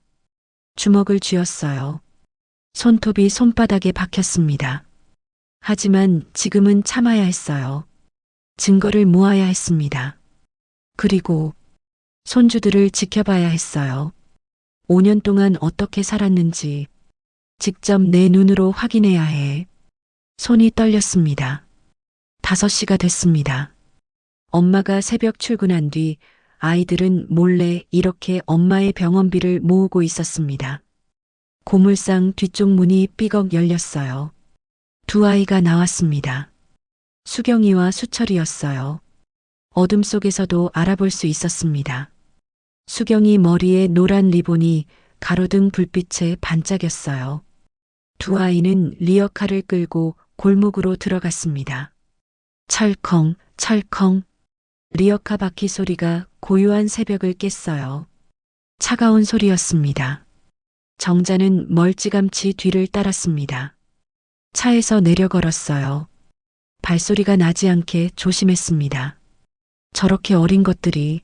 주먹을 쥐었어요. 손톱이 손바닥에 박혔습니다. 하지만 지금은 참아야 했어요. 증거를 모아야 했습니다. 그리고 손주들을 지켜봐야 했어요. 5년 동안 어떻게 살았는지, 직접 내 눈으로 확인해야 해. 손이 떨렸습니다. 5시가 됐습니다. 엄마가 새벽 출근한 뒤 아이들은 몰래 이렇게 엄마의 병원비를 모으고 있었습니다. 고물상 뒤쪽 문이 삐걱 열렸어요. 두 아이가 나왔습니다. 수경이와 수철이었어요. 어둠 속에서도 알아볼 수 있었습니다. 수경이 머리에 노란 리본이 가로등 불빛에 반짝였어요. 두 아이는 리어카를 끌고 골목으로 들어갔습니다. 철컹, 철컹. 리어카 바퀴 소리가 고요한 새벽을 깼어요. 차가운 소리였습니다. 정자는 멀찌감치 뒤를 따랐습니다. 차에서 내려 걸었어요. 발소리가 나지 않게 조심했습니다. 저렇게 어린 것들이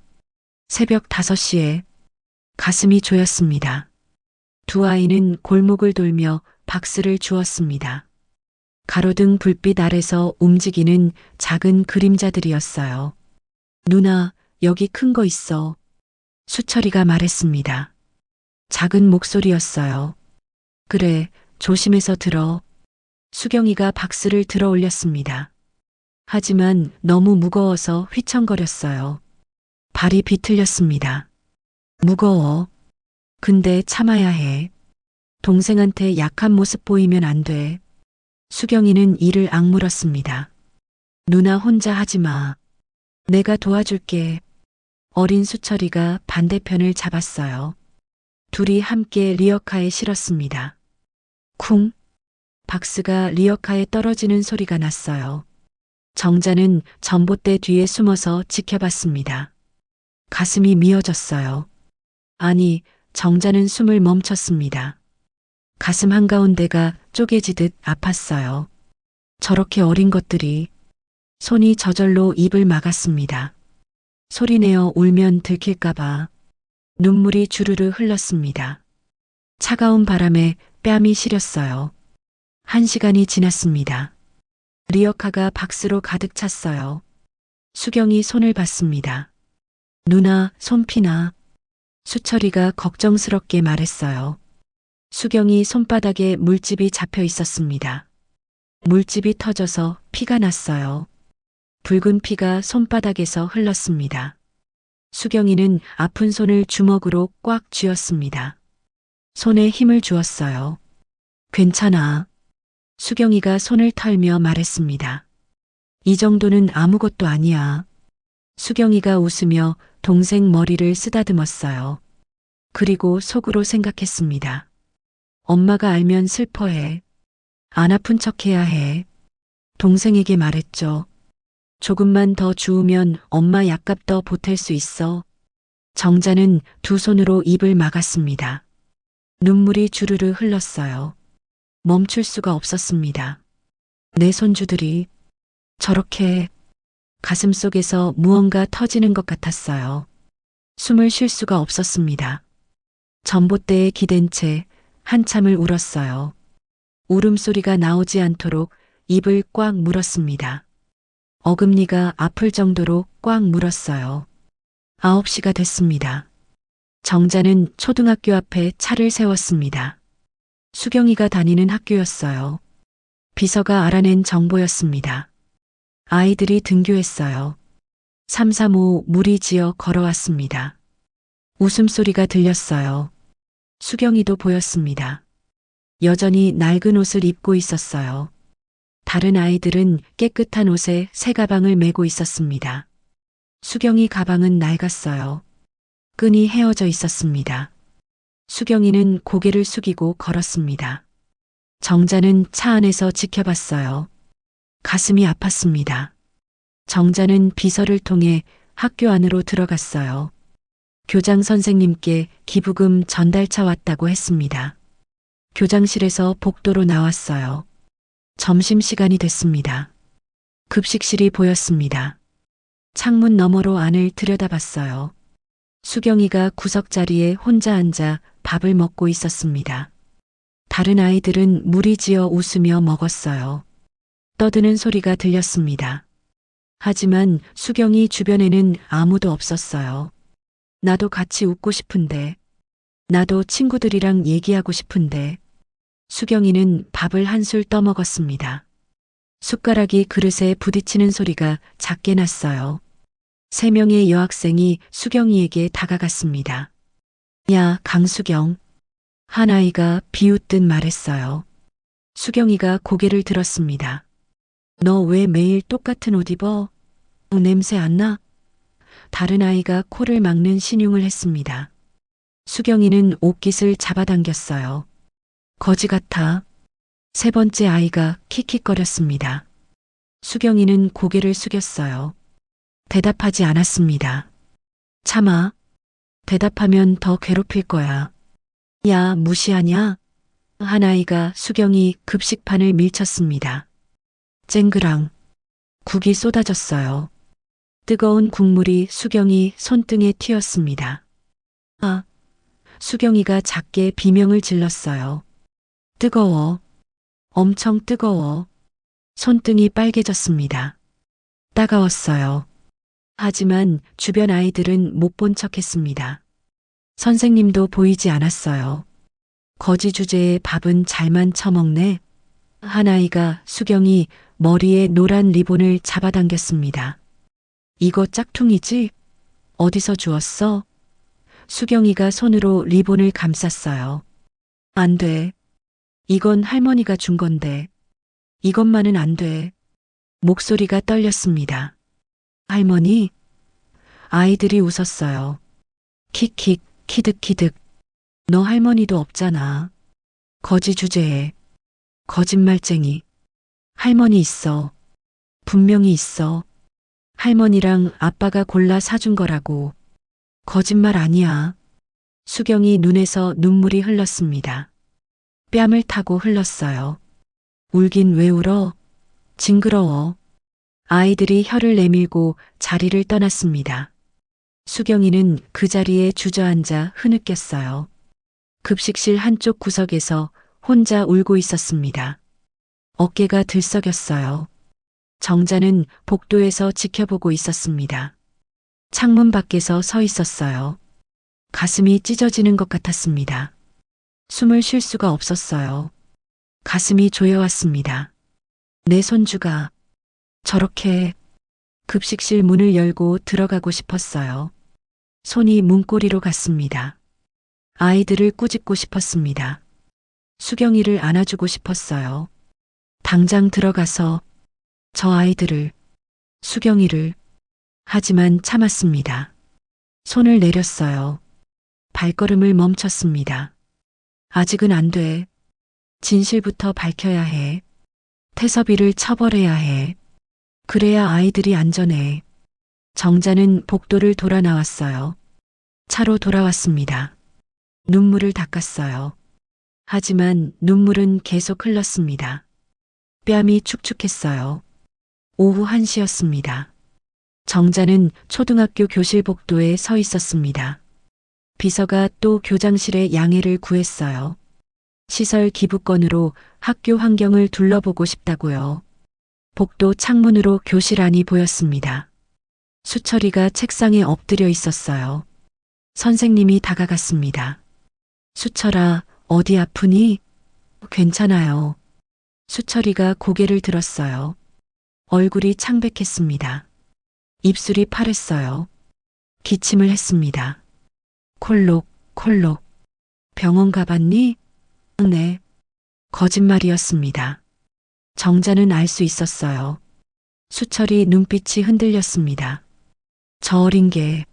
새벽 5시에 가슴이 조였습니다. 두 아이는 골목을 돌며 박스를 주었습니다. 가로등 불빛 아래서 움직이는 작은 그림자들이었어요. 누나, 여기 큰 거 있어. 수철이가 말했습니다. 작은 목소리였어요. 그래, 조심해서 들어. 수경이가 박스를 들어 올렸습니다. 하지만 너무 무거워서 휘청거렸어요. 발이 비틀렸습니다. 무거워. 근데 참아야 해. 동생한테 약한 모습 보이면 안 돼. 수경이는 이를 악물었습니다. 누나 혼자 하지 마. 내가 도와줄게. 어린 수철이가 반대편을 잡았어요. 둘이 함께 리어카에 실었습니다. 쿵. 박스가 리어카에 떨어지는 소리가 났어요. 정자는 전봇대 뒤에 숨어서 지켜봤습니다. 가슴이 미어졌어요. 아니, 정자는 숨을 멈췄습니다. 가슴 한가운데가 쪼개지듯 아팠어요. 저렇게 어린 것들이. 손이 저절로 입을 막았습니다. 소리내어 울면 들킬까봐. 눈물이 주르르 흘렀습니다. 차가운 바람에 뺨이 시렸어요. 1시간이 지났습니다. 리어카가 박스로 가득 찼어요. 수경이 손을 봤습니다. 누나, 손 피나. 수철이가 걱정스럽게 말했어요. 수경이 손바닥에 물집이 잡혀 있었습니다. 물집이 터져서 피가 났어요. 붉은 피가 손바닥에서 흘렀습니다. 수경이는 아픈 손을 주먹으로 꽉 쥐었습니다. 손에 힘을 주었어요. 괜찮아. 수경이가 손을 털며 말했습니다. 이 정도는 아무것도 아니야. 수경이가 웃으며 동생 머리를 쓰다듬었어요. 그리고 속으로 생각했습니다. 엄마가 알면 슬퍼해. 안 아픈 척해야 해. 동생에게 말했죠. 조금만 더 주우면 엄마 약값 더 보탤 수 있어. 정자는 두 손으로 입을 막았습니다. 눈물이 주르르 흘렀어요. 멈출 수가 없었습니다. 내 손주들이 저렇게 가슴속에서 무언가 터지는 것 같았어요. 숨을 쉴 수가 없었습니다. 전봇대에 기댄 채 한참을 울었어요. 울음소리가 나오지 않도록 입을 꽉 물었습니다. 어금니가 아플 정도로 꽉 물었어요. 9시가 됐습니다. 정자는 초등학교 앞에 차를 세웠습니다. 수경이가 다니는 학교였어요. 비서가 알아낸 정보였습니다. 아이들이 등교했어요. 335 무리지어 걸어왔습니다. 웃음소리가 들렸어요. 수경이도 보였습니다. 여전히 낡은 옷을 입고 있었어요. 다른 아이들은 깨끗한 옷에 새 가방을 메고 있었습니다. 수경이 가방은 낡았어요. 끈이 헤어져 있었습니다. 수경이는 고개를 숙이고 걸었습니다. 정자는 차 안에서 지켜봤어요. 가슴이 아팠습니다. 정자는 비서를 통해 학교 안으로 들어갔어요. 교장 선생님께 기부금 전달차 왔다고 했습니다. 교장실에서 복도로 나왔어요. 점심시간이 됐습니다. 급식실이 보였습니다. 창문 너머로 안을 들여다봤어요. 수경이가 구석자리에 혼자 앉아 밥을 먹고 있었습니다. 다른 아이들은 무리지어 웃으며 먹었어요. 떠드는 소리가 들렸습니다. 하지만 수경이 주변에는 아무도 없었어요. 나도 같이 웃고 싶은데, 나도 친구들이랑 얘기하고 싶은데, 수경이는 밥을 한술 떠먹었습니다. 숟가락이 그릇에 부딪히는 소리가 작게 났어요. 3명의 여학생이 수경이에게 다가갔습니다. 야, 강수경. 한 아이가 비웃듯 말했어요. 수경이가 고개를 들었습니다. 너 왜 매일 똑같은 옷 입어? 냄새 안 나? 다른 아이가 코를 막는 신용을 했습니다. 수경이는 옷깃을 잡아당겼어요. 거지 같아. 3번째 아이가 킥킥거렸습니다. 수경이는 고개를 숙였어요. 대답하지 않았습니다. 참아. 대답하면 더 괴롭힐 거야. 야, 무시하냐? 한 아이가 수경이 급식판을 밀쳤습니다. 쨍그랑. 국이 쏟아졌어요. 뜨거운 국물이 수경이 손등에 튀었습니다. 아, 수경이가 작게 비명을 질렀어요. 뜨거워. 엄청 뜨거워. 손등이 빨개졌습니다. 따가웠어요. 하지만 주변 아이들은 못 본 척 했습니다. 선생님도 보이지 않았어요. 거지 주제에 밥은 잘만 처먹네. 한 아이가 수경이 머리에 노란 리본을 잡아당겼습니다. 이거 짝퉁이지? 어디서 주웠어? 수경이가 손으로 리본을 감쌌어요. 안 돼. 이건 할머니가 준 건데. 이것만은 안 돼. 목소리가 떨렸습니다. 할머니? 아이들이 웃었어요. 킥킥, 키득키득. 너 할머니도 없잖아. 거지 주제에. 거짓말쟁이. 할머니 있어. 분명히 있어. 할머니랑 아빠가 골라 사준 거라고. 거짓말 아니야. 수경이 눈에서 눈물이 흘렀습니다. 뺨을 타고 흘렀어요. 울긴 왜 울어? 징그러워. 아이들이 혀를 내밀고 자리를 떠났습니다. 수경이는 그 자리에 주저앉아 흐느꼈어요. 급식실 한쪽 구석에서 혼자 울고 있었습니다. 어깨가 들썩였어요. 정자는 복도에서 지켜보고 있었습니다. 창문 밖에서 서 있었어요. 가슴이 찢어지는 것 같았습니다. 숨을 쉴 수가 없었어요. 가슴이 조여왔습니다. 내 손주가 저렇게 급식실 문을 열고 들어가고 싶었어요. 손이 문고리로 갔습니다. 아이들을 꾸짖고 싶었습니다. 수경이를 안아주고 싶었어요. 당장 들어가서 저 아이들을, 수경이를, 하지만 참았습니다. 손을 내렸어요. 발걸음을 멈췄습니다. 아직은 안 돼. 진실부터 밝혀야 해. 태섭이를 처벌해야 해. 그래야 아이들이 안전해. 정자는 복도를 돌아 나왔어요. 차로 돌아왔습니다. 눈물을 닦았어요. 하지만 눈물은 계속 흘렀습니다. 뺨이 축축했어요. 오후 1시였습니다. 정자는 초등학교 교실 복도에 서 있었습니다. 비서가 또 교장실에 양해를 구했어요. 시설 기부권으로 학교 환경을 둘러보고 싶다고요. 복도 창문으로 교실 안이 보였습니다. 수철이가 책상에 엎드려 있었어요. 선생님이 다가갔습니다. 수철아, 어디 아프니? 괜찮아요. 수철이가 고개를 들었어요. 얼굴이 창백했습니다. 입술이 파랬어요. 기침을 했습니다. 콜록, 콜록. 병원 가봤니? 네. 거짓말이었습니다. 정자는 알 수 있었어요. 수철이 눈빛이 흔들렸습니다. 저 어린 게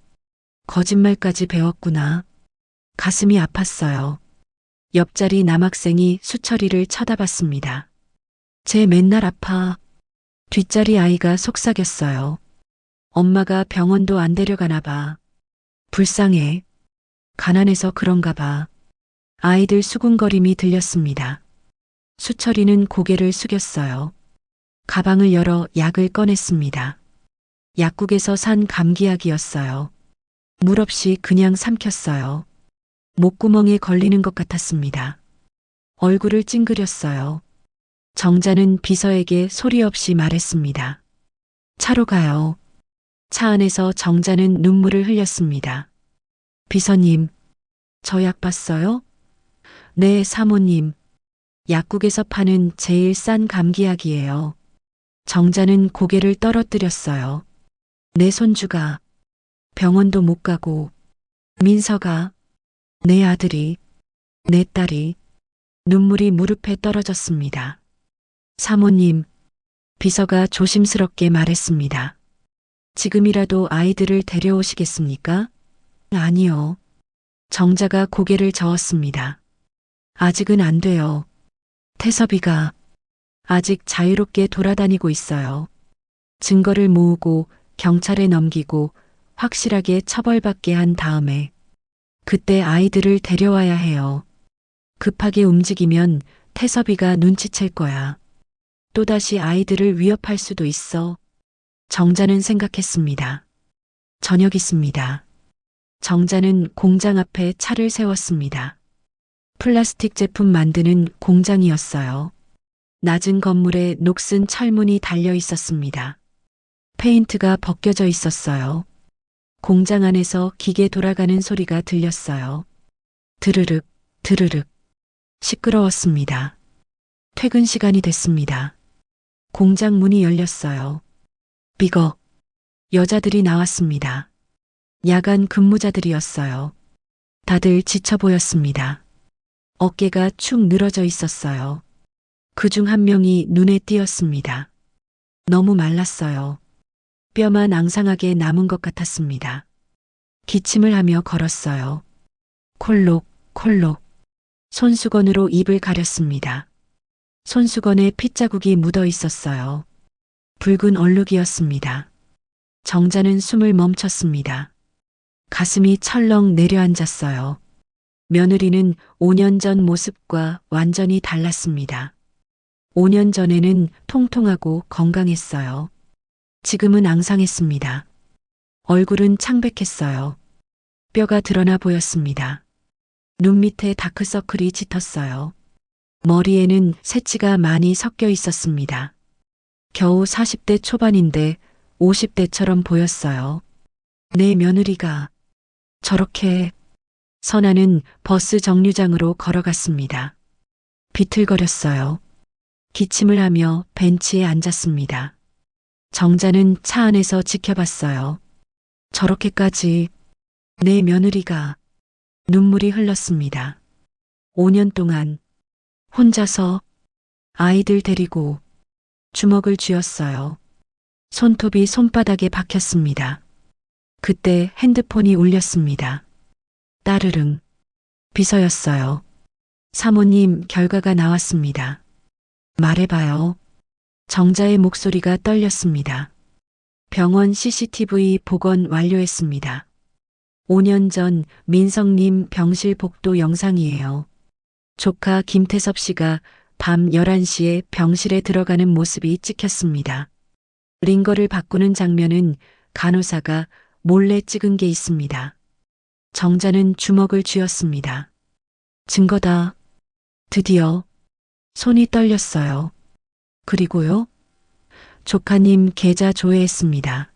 거짓말까지 배웠구나. 가슴이 아팠어요. 옆자리 남학생이 수철이를 쳐다봤습니다. 쟤 맨날 아파. 뒷자리 아이가 속삭였어요. 엄마가 병원도 안 데려가나 봐. 불쌍해. 가난해서 그런가 봐. 아이들 수군거림이 들렸습니다. 수철이는 고개를 숙였어요. 가방을 열어 약을 꺼냈습니다. 약국에서 산 감기약이었어요. 물 없이 그냥 삼켰어요. 목구멍에 걸리는 것 같았습니다. 얼굴을 찡그렸어요. 정자는 비서에게 소리 없이 말했습니다. 차로 가요. 차 안에서 정자는 눈물을 흘렸습니다. 비서님, 저 약 봤어요? 네, 사모님. 약국에서 파는 제일 싼 감기약이에요. 정자는 고개를 떨어뜨렸어요. 내 손주가 병원도 못 가고, 민서가, 내 아들이, 내 딸이, 눈물이 무릎에 떨어졌습니다. 사모님, 비서가 조심스럽게 말했습니다. 지금이라도 아이들을 데려오시겠습니까? 아니요. 정자가 고개를 저었습니다. 아직은 안 돼요. 태섭이가 아직 자유롭게 돌아다니고 있어요. 증거를 모으고 경찰에 넘기고 확실하게 처벌받게 한 다음에 그때 아이들을 데려와야 해요. 급하게 움직이면 태섭이가 눈치챌 거야. 또다시 아이들을 위협할 수도 있어. 정자는 생각했습니다. 저녁 있습니다. 정자는 공장 앞에 차를 세웠습니다. 플라스틱 제품 만드는 공장이었어요. 낮은 건물에 녹슨 철문이 달려 있었습니다. 페인트가 벗겨져 있었어요. 공장 안에서 기계 돌아가는 소리가 들렸어요. 드르륵, 드르륵. 시끄러웠습니다. 퇴근 시간이 됐습니다. 공장 문이 열렸어요. 삐걱. 여자들이 나왔습니다. 야간 근무자들이었어요. 다들 지쳐 보였습니다. 어깨가 축 늘어져 있었어요. 그중 한 명이 눈에 띄었습니다. 너무 말랐어요. 뼈만 앙상하게 남은 것 같았습니다. 기침을 하며 걸었어요. 콜록, 콜록. 손수건으로 입을 가렸습니다. 손수건에 핏자국이 묻어 있었어요. 붉은 얼룩이었습니다. 정자는 숨을 멈췄습니다. 가슴이 철렁 내려앉았어요. 며느리는 5년 전 모습과 완전히 달랐습니다. 5년 전에는 통통하고 건강했어요. 지금은 앙상했습니다. 얼굴은 창백했어요. 뼈가 드러나 보였습니다. 눈 밑에 다크서클이 짙었어요. 머리에는 새치가 많이 섞여 있었습니다. 겨우 40대 초반인데 50대처럼 보였어요. 내 며느리가 저렇게. 선아는 버스 정류장으로 걸어갔습니다. 비틀거렸어요. 기침을 하며 벤치에 앉았습니다. 정자는 차 안에서 지켜봤어요. 저렇게까지. 내 며느리가. 눈물이 흘렀습니다. 5년 동안 혼자서 아이들 데리고 주먹을 쥐었어요. 손톱이 손바닥에 박혔습니다. 그때 핸드폰이 울렸습니다. 따르릉. 비서였어요. 사모님, 결과가 나왔습니다. 말해봐요. 정자의 목소리가 떨렸습니다. 병원 CCTV 복원 완료했습니다. 5년 전 민성님 병실 복도 영상이에요. 조카 김태섭 씨가 밤 11시에 병실에 들어가는 모습이 찍혔습니다. 링거를 바꾸는 장면은 간호사가 몰래 찍은 게 있습니다. 정자는 주먹을 쥐었습니다. 증거다. 드디어. 손이 떨렸어요. 그리고요? 조카님 계좌 조회했습니다.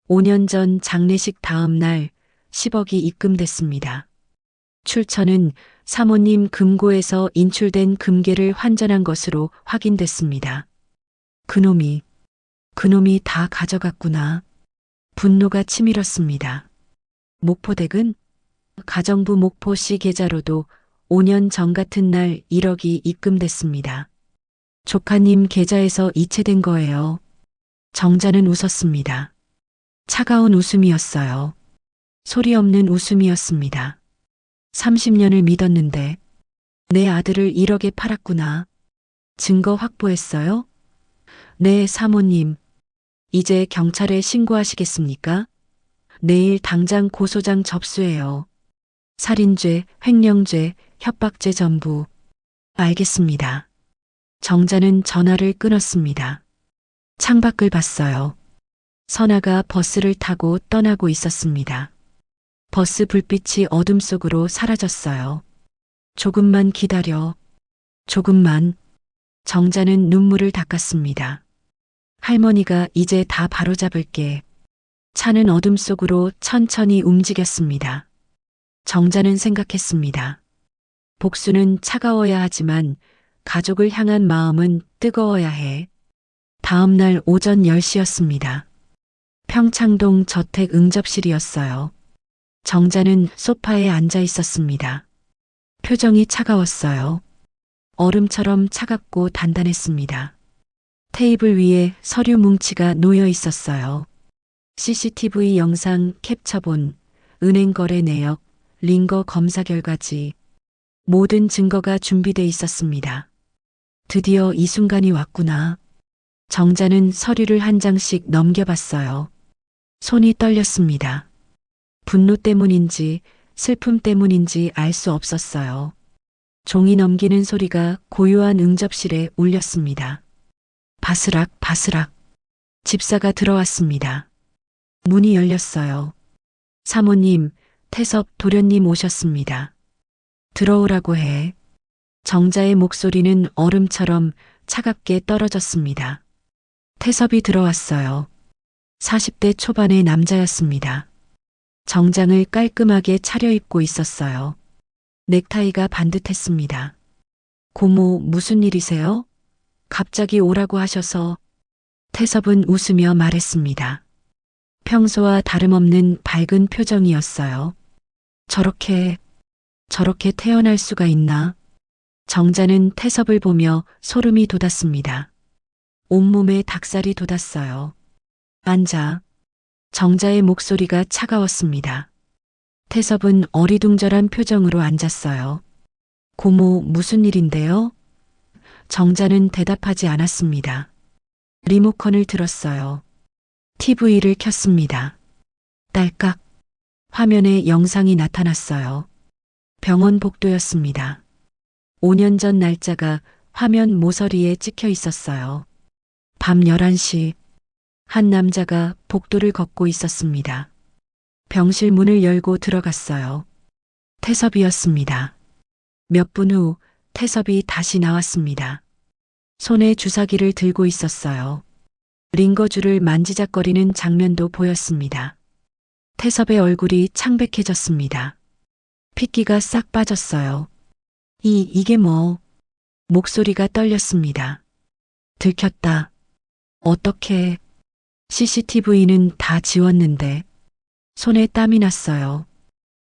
5년 전 장례식 다음 날 10억이 입금됐습니다. 출처는 사모님 금고에서 인출된 금괴를 환전한 것으로 확인됐습니다. 그놈이 다 가져갔구나. 분노가 치밀었습니다. 목포댁은 가정부 목포시 계좌로도 5년 전 같은 날 1억이 입금됐습니다. 조카님 계좌에서 이체된 거예요. 정자는 웃었습니다. 차가운 웃음이었어요. 소리 없는 웃음이었습니다. 30년을 믿었는데 내 아들을 1억에 팔았구나. 증거 확보했어요? 네, 사모님. 이제 경찰에 신고하시겠습니까? 내일 당장 고소장 접수해요. 살인죄, 횡령죄, 협박죄 전부. 알겠습니다. 정자는 전화를 끊었습니다. 창밖을 봤어요. 선아가 버스를 타고 떠나고 있었습니다. 버스 불빛이 어둠 속으로 사라졌어요. 조금만 기다려. 조금만. 정자는 눈물을 닦았습니다. 할머니가 이제 다 바로잡을게. 차는 어둠 속으로 천천히 움직였습니다. 정자는 생각했습니다. 복수는 차가워야 하지만 가족을 향한 마음은 뜨거워야 해. 다음 날 오전 10시였습니다. 평창동 저택 응접실이었어요. 정자는 소파에 앉아 있었습니다. 표정이 차가웠어요. 얼음처럼 차갑고 단단했습니다. 테이블 위에 서류 뭉치가 놓여 있었어요. CCTV 영상 캡처본, 은행 거래 내역, 링거 검사 결과지. 모든 증거가 준비돼 있었습니다. 드디어 이 순간이 왔구나. 정자는 서류를 한 장씩 넘겨봤어요. 손이 떨렸습니다. 분노 때문인지 슬픔 때문인지 알 수 없었어요. 종이 넘기는 소리가 고요한 응접실에 울렸습니다. 바스락 바스락. 집사가 들어왔습니다. 문이 열렸어요. 사모님, 태섭 도련님 오셨습니다. 들어오라고 해. 정자의 목소리는 얼음처럼 차갑게 떨어졌습니다. 태섭이 들어왔어요. 40대 초반의 남자였습니다. 정장을 깔끔하게 차려입고 있었어요. 넥타이가 반듯했습니다. 고모, 무슨 일이세요? 갑자기 오라고 하셔서. 태섭은 웃으며 말했습니다. 평소와 다름없는 밝은 표정이었어요. 저렇게 태어날 수가 있나? 정자는 태섭을 보며 소름이 돋았습니다. 온몸에 닭살이 돋았어요. 앉아. 정자의 목소리가 차가웠습니다. 태섭은 어리둥절한 표정으로 앉았어요. 고모, 무슨 일인데요? 정자는 대답하지 않았습니다. 리모컨을 들었어요. TV를 켰습니다. 딸깍. 화면에 영상이 나타났어요. 병원 복도였습니다. 5년 전 날짜가 화면 모서리에 찍혀 있었어요. 밤 11시. 한 남자가 복도를 걷고 있었습니다. 병실 문을 열고 들어갔어요. 태섭이었습니다. 몇 분 후 태섭이 다시 나왔습니다. 손에 주사기를 들고 있었어요. 링거줄을 만지작거리는 장면도 보였습니다. 태섭의 얼굴이 창백해졌습니다. 핏기가 싹 빠졌어요. 이게 뭐? 목소리가 떨렸습니다. 들켰다. 어떻게? CCTV는 다 지웠는데. 손에 땀이 났어요.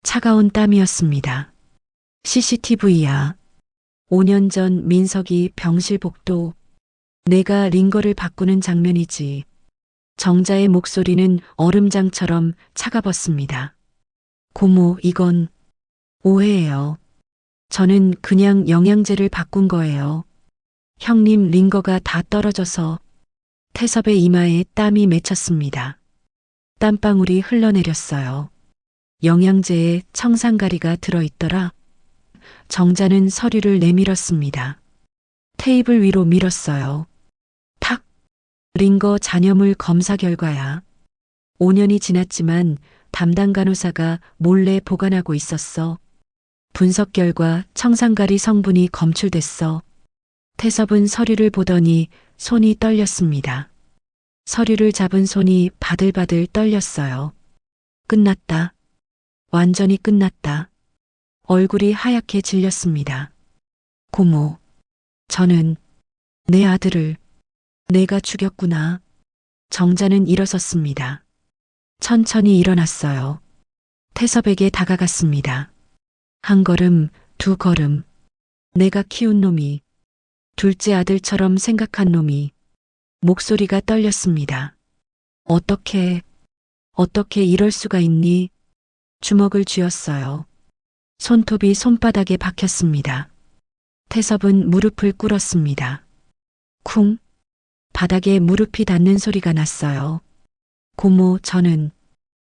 차가운 땀이었습니다. CCTV야. 5년 전 민석이 병실 복도. 내가 링거를 바꾸는 장면이지. 정자의 목소리는 얼음장처럼 차가웠습니다. 고모, 이건 오해예요. 저는 그냥 영양제를 바꾼 거예요. 형님 링거가 다 떨어져서. 태섭의 이마에 땀이 맺혔습니다. 땀방울이 흘러내렸어요. 영양제에 청산가리가 들어있더라. 정자는 서류를 내밀었습니다. 테이블 위로 밀었어요. 탁! 링거 잔여물 검사 결과야. 5년이 지났지만 담당 간호사가 몰래 보관하고 있었어. 분석 결과 청산가리 성분이 검출됐어. 태섭은 서류를 보더니 손이 떨렸습니다. 서류를 잡은 손이 바들바들 떨렸어요. 끝났다. 완전히 끝났다. 얼굴이 하얗게 질렸습니다. 고모, 저는 내 아들을 내가 죽였구나. 정자는 일어섰습니다. 천천히 일어났어요. 태섭에게 다가갔습니다. 한 걸음, 두 걸음. 내가 키운 놈이, 둘째 아들처럼 생각한 놈이. 목소리가 떨렸습니다. 어떻게 이럴 수가 있니? 주먹을 쥐었어요. 손톱이 손바닥에 박혔습니다. 태섭은 무릎을 꿇었습니다. 쿵! 바닥에 무릎이 닿는 소리가 났어요. 고모, 저는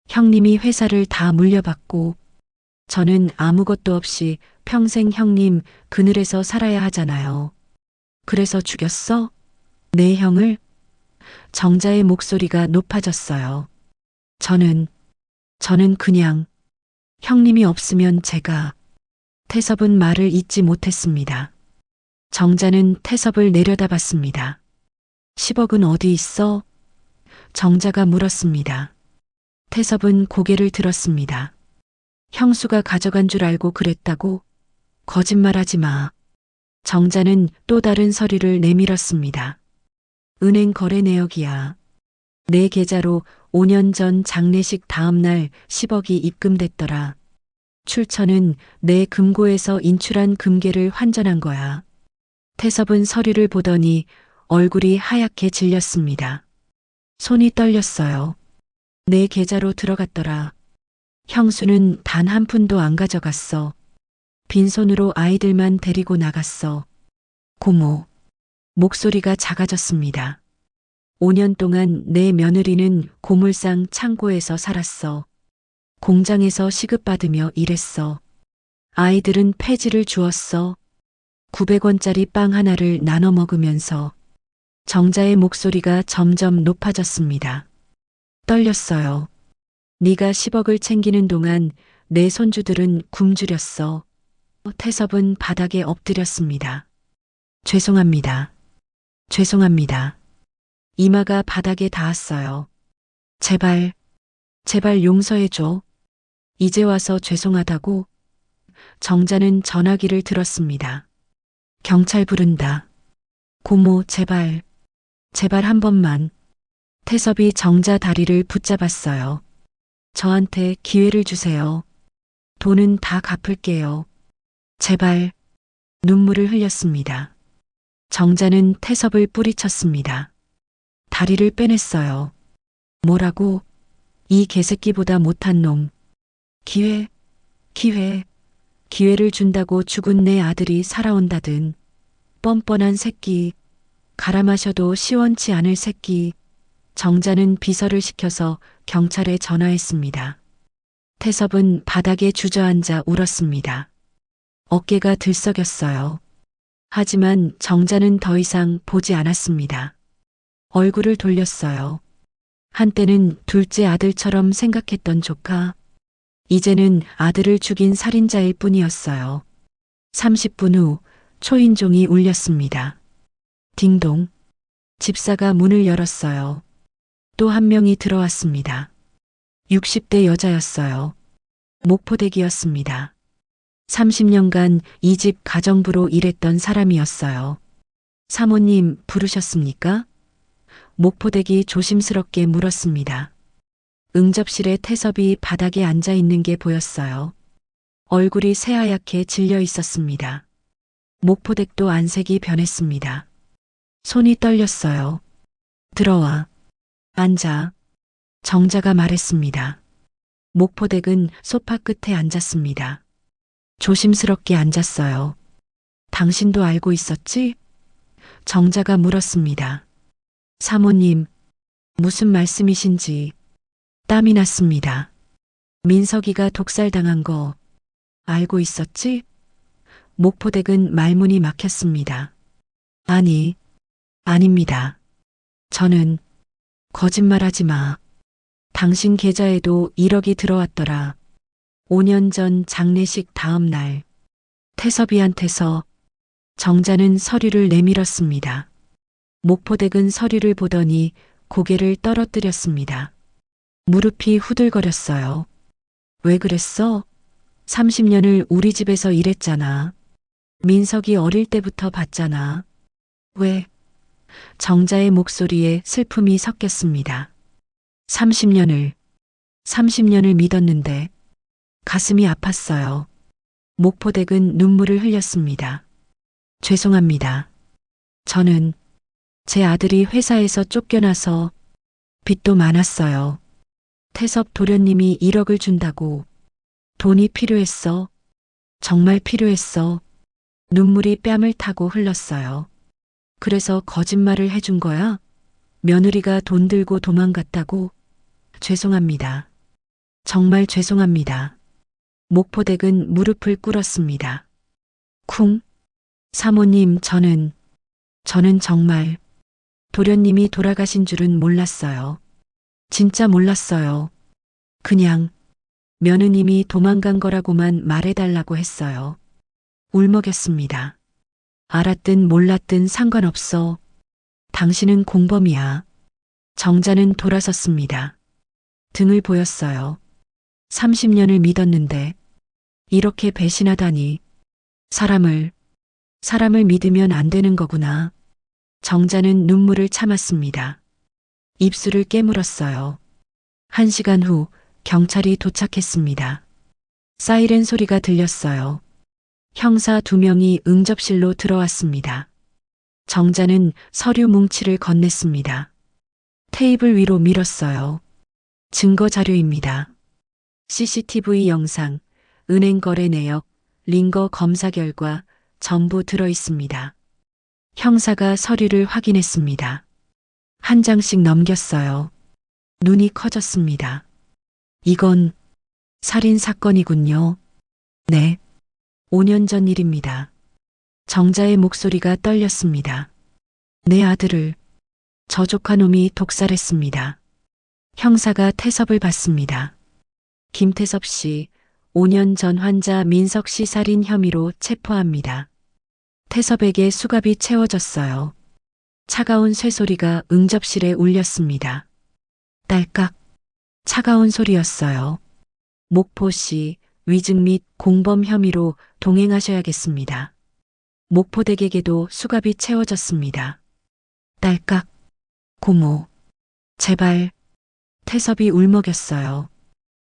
형님이 회사를 다 물려받고 저는 아무것도 없이 평생 형님 그늘에서 살아야 하잖아요. 그래서 죽였어? 내 형을? 정자의 목소리가 높아졌어요. 저는 그냥 형님이 없으면 제가. 태섭은 말을 잇지 못했습니다. 정자는 태섭을 내려다봤습니다. 10억은 어디 있어? 정자가 물었습니다. 태섭은 고개를 들었습니다. 형수가 가져간 줄 알고 그랬다고? 거짓말하지 마. 정자는 또 다른 서류를 내밀었습니다. 은행 거래 내역이야. 내 계좌로 5년 전 장례식 다음 날 10억이 입금됐더라. 출처는 내 금고에서 인출한 금괴를 환전한 거야. 태섭은 서류를 보더니 얼굴이 하얗게 질렸습니다. 손이 떨렸어요. 내 계좌로 들어갔더라. 형수는 단 한 푼도 안 가져갔어. 빈손으로 아이들만 데리고 나갔어. 고모. 목소리가 작아졌습니다. 5년 동안 내 며느리는 고물상 창고에서 살았어. 공장에서 시급받으며 일했어. 아이들은 폐지를 주었어. 900원짜리 빵 하나를 나눠 먹으면서. 정자의 목소리가 점점 높아졌습니다. 떨렸어요. 네가 10억을 챙기는 동안 내 손주들은 굶주렸어. 태섭은 바닥에 엎드렸습니다. 죄송합니다. 죄송합니다. 이마가 바닥에 닿았어요. 제발, 제발 용서해줘. 이제 와서 죄송하다고. 정자는 전화기를 들었습니다. 경찰 부른다. 고모, 제발, 제발 한 번만. 태섭이 정자 다리를 붙잡았어요. 저한테 기회를 주세요. 돈은 다 갚을게요. 제발. 눈물을 흘렸습니다. 정자는 태섭을 뿌리쳤습니다. 다리를 빼냈어요. 뭐라고? 이 개새끼보다 못한 놈. 기회, 기회를 준다고 죽은 내 아들이 살아온다든. 뻔뻔한 새끼. 갈아 마셔도 시원치 않을 새끼. 정자는 비서를 시켜서 경찰에 전화했습니다. 태섭은 바닥에 주저앉아 울었습니다. 어깨가 들썩였어요. 하지만 정자는 더 이상 보지 않았습니다. 얼굴을 돌렸어요. 한때는 둘째 아들처럼 생각했던 조카. 이제는 아들을 죽인 살인자일 뿐이었어요. 30분 후 초인종이 울렸습니다. 딩동. 집사가 문을 열었어요. 또 한 명이 들어왔습니다. 60대 여자였어요. 목포댁이었습니다. 30년간 이 집 가정부로 일했던 사람이었어요. 사모님 부르셨습니까? 목포댁이 조심스럽게 물었습니다. 응접실에 태섭이 바닥에 앉아 있는 게 보였어요. 얼굴이 새하얗게 질려 있었습니다. 목포댁도 안색이 변했습니다. 손이 떨렸어요. 들어와. 앉아. 정자가 말했습니다. 목포댁은 소파 끝에 앉았습니다. 조심스럽게 앉았어요. 당신도 알고 있었지? 정자가 물었습니다. 사모님, 무슨 말씀이신지. 땀이 났습니다. 민석이가 독살당한 거 알고 있었지? 목포댁은 말문이 막혔습니다. 아니, 아닙니다. 저는 거짓말하지 마. 당신 계좌에도 1억이 들어왔더라. 5년 전 장례식 다음 날. 태섭이한테서. 정자는 서류를 내밀었습니다. 목포댁은 서류를 보더니 고개를 떨어뜨렸습니다. 무릎이 후들거렸어요. 왜 그랬어? 30년을 우리 집에서 일했잖아. 민석이 어릴 때부터 봤잖아. 왜? 정자의 목소리에 슬픔이 섞였습니다. 30년을 믿었는데 가슴이 아팠어요. 목포댁은 눈물을 흘렸습니다. 죄송합니다. 저는 제 아들이 회사에서 쫓겨나서 빚도 많았어요. 태섭 도련님이 1억을 준다고. 돈이 필요했어. 정말 필요했어. 눈물이 뺨을 타고 흘렀어요. 그래서 거짓말을 해준 거야? 며느리가 돈 들고 도망갔다고? 죄송합니다. 정말 죄송합니다. 목포댁은 무릎을 꿇었습니다. 쿵. 사모님, 저는 정말 도련님이 돌아가신 줄은 몰랐어요. 진짜 몰랐어요. 그냥 며느님이 도망간 거라고만 말해달라고 했어요. 울먹였습니다. 알았든 몰랐든 상관없어. 당신은 공범이야. 정자는 돌아섰습니다. 등을 보였어요. 30년을 믿었는데 이렇게 배신하다니. 사람을 사람을 믿으면 안 되는 거구나. 정자는 눈물을 참았습니다. 입술을 깨물었어요. 1시간 후 경찰이 도착했습니다. 사이렌 소리가 들렸어요. 형사 2명이 응접실로 들어왔습니다. 정자는 서류 뭉치를 건넸습니다. 테이블 위로 밀었어요. 증거 자료입니다. CCTV 영상, 은행 거래 내역, 링거 검사 결과 전부 들어 있습니다. 형사가 서류를 확인했습니다. 한 장씩 넘겼어요. 눈이 커졌습니다. 이건 살인 사건이군요. 네. 5년 전 일입니다. 정자의 목소리가 떨렸습니다. 내 아들을 저 조카 놈이 독살했습니다. 형사가 태섭을 받습니다. 김태섭 씨, 5년 전 환자 민석 씨 살인 혐의로 체포합니다. 태섭에게 수갑이 채워졌어요. 차가운 쇠소리가 응접실에 울렸습니다. 딸깍. 차가운 소리였어요. 목포시 위증 및 공범 혐의로 동행하셔야겠습니다. 목포대객에도 수갑이 채워졌습니다. 딸깍. 고모. 제발. 태섭이 울먹였어요.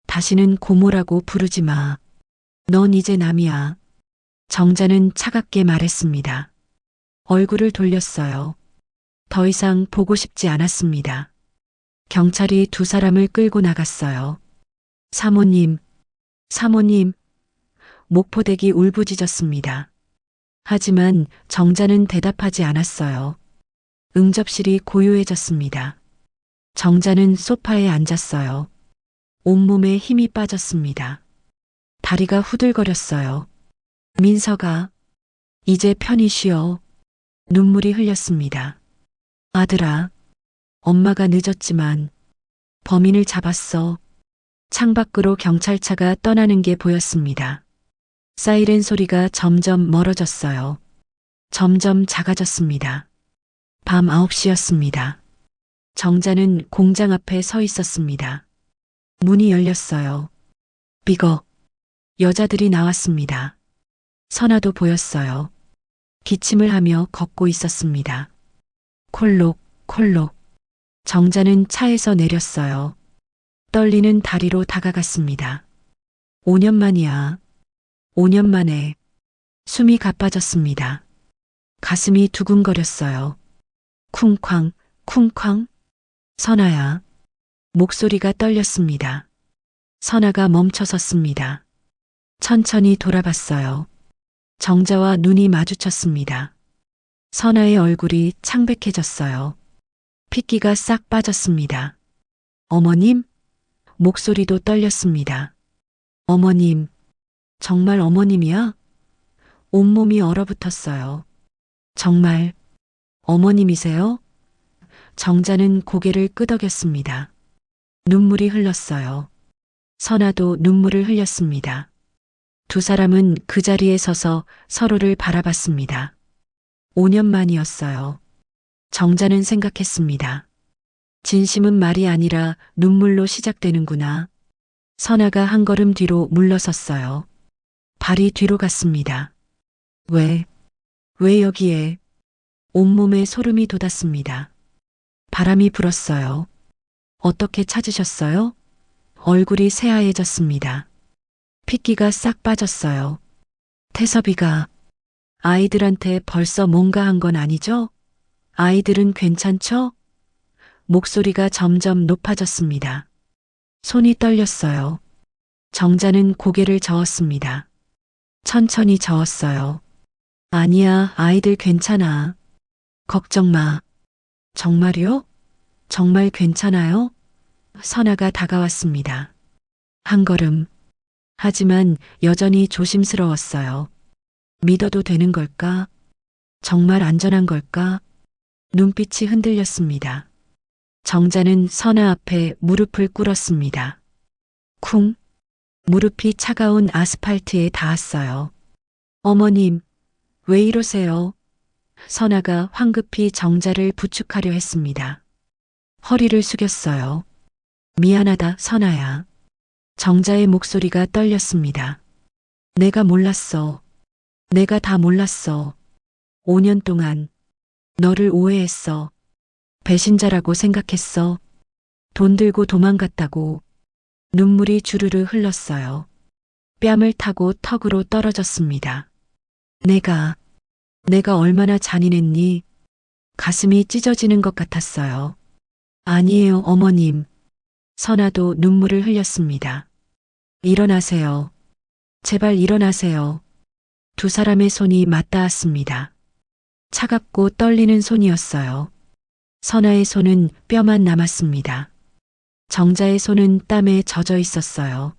다시는 고모라고 부르지 마. 넌 이제 남이야. 정자는 차갑게 말했습니다. 얼굴을 돌렸어요. 더 이상 보고 싶지 않았습니다. 경찰이 2사람을 끌고 나갔어요. 사모님, 사모님. 목포대기 울부짖었습니다. 하지만 정자는 대답하지 않았어요. 응접실이 고요해졌습니다. 정자는 소파에 앉았어요. 온몸에 힘이 빠졌습니다. 다리가 후들거렸어요. 민서가, 이제 편히 쉬어. 눈물이 흘렸습니다. 아들아, 엄마가 늦었지만 범인을 잡았어. 창밖으로 경찰차가 떠나는 게 보였습니다. 사이렌 소리가 점점 멀어졌어요. 점점 작아졌습니다. 밤 9시였습니다. 정자는 공장 앞에 서 있었습니다. 문이 열렸어요. 삐걱. 여자들이 나왔습니다. 선아도 보였어요. 기침을 하며 걷고 있었습니다. 콜록, 콜록. 정자는 차에서 내렸어요. 떨리는 다리로 다가갔습니다. 5년 만이야. 5년 만에. 숨이 가빠졌습니다. 가슴이 두근거렸어요. 쿵쾅, 쿵쾅. 선아야. 목소리가 떨렸습니다. 선아가 멈춰 섰습니다. 천천히 돌아봤어요. 정자와 눈이 마주쳤습니다. 선아의 얼굴이 창백해졌어요. 핏기가 싹 빠졌습니다. 어머님? 목소리도 떨렸습니다. 어머님, 정말 어머님이야? 온몸이 얼어붙었어요. 정말 어머님이세요? 정자는 고개를 끄덕였습니다. 눈물이 흘렀어요. 선아도 눈물을 흘렸습니다. 2사람은 그 자리에 서서 서로를 바라봤습니다. 5년 만이었어요. 정자는 생각했습니다. 진심은 말이 아니라 눈물로 시작되는구나. 선아가 한 걸음 뒤로 물러섰어요. 발이 뒤로 갔습니다. 왜 여기에? 온몸에 소름이 돋았습니다. 바람이 불었어요. 어떻게 찾으셨어요? 얼굴이 새하얘졌습니다. 핏기가 싹 빠졌어요. 태섭이가 아이들한테 벌써 뭔가 한 건 아니죠? 아이들은 괜찮죠? 목소리가 점점 높아졌습니다. 손이 떨렸어요. 정자는 고개를 저었습니다. 천천히 저었어요. 아니야, 아이들 괜찮아. 걱정 마. 정말요? 정말 괜찮아요? 선아가 다가왔습니다. 한 걸음. 하지만 여전히 조심스러웠어요. 믿어도 되는 걸까? 정말 안전한 걸까? 눈빛이 흔들렸습니다. 정자는 선아 앞에 무릎을 꿇었습니다. 쿵. 무릎이 차가운 아스팔트에 닿았어요. 어머님, 왜 이러세요? 선아가 황급히 정자를 부축하려 했습니다. 허리를 숙였어요. 미안하다, 선아야. 정자의 목소리가 떨렸습니다. 내가 몰랐어. 내가 다 몰랐어. 5년 동안 너를 오해했어. 배신자라고 생각했어. 돈 들고 도망갔다고. 눈물이 주르르 흘렀어요. 뺨을 타고 턱으로 떨어졌습니다. 내가 얼마나 잔인했니? 가슴이 찢어지는 것 같았어요. 아니에요, 어머님. 선아도 눈물을 흘렸습니다. 일어나세요. 제발 일어나세요. 두 사람의 손이 맞닿았습니다. 차갑고 떨리는 손이었어요. 선아의 손은 뼈만 남았습니다. 정자의 손은 땀에 젖어 있었어요.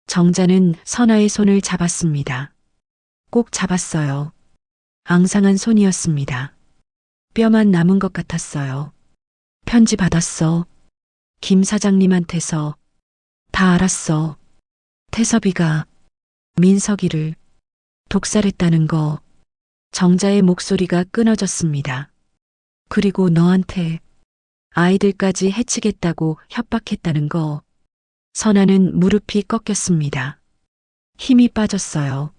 정자는 선아의 손을 잡았습니다. 꼭 잡았어요. 앙상한 손이었습니다. 뼈만 남은 것 같았어요. 편지 받았어. 김 사장님한테서. 다 알았어. 태섭이가 민석이를 독살했다는 거. 정자의 목소리가 끊어졌습니다. 그리고 너한테 아이들까지 해치겠다고 협박했다는 거. 선아는 무릎이 꺾였습니다. 힘이 빠졌어요.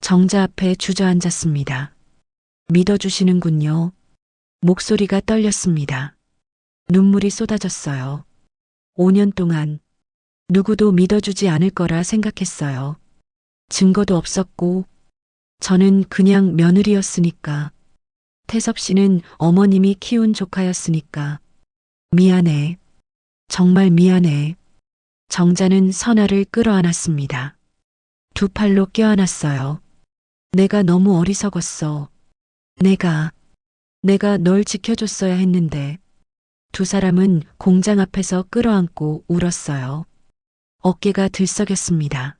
정자 앞에 주저앉았습니다. 믿어주시는군요. 목소리가 떨렸습니다. 눈물이 쏟아졌어요. 5년 동안 누구도 믿어주지 않을 거라 생각했어요. 증거도 없었고, 저는 그냥 며느리였으니까. 태섭 씨는 어머님이 키운 조카였으니까. 미안해. 정말 미안해. 정자는 선아를 끌어안았습니다. 두 팔로 껴안았어요. 내가 너무 어리석었어. 내가 널 지켜줬어야 했는데. 두 사람은 공장 앞에서 끌어안고 울었어요. 어깨가 들썩였습니다.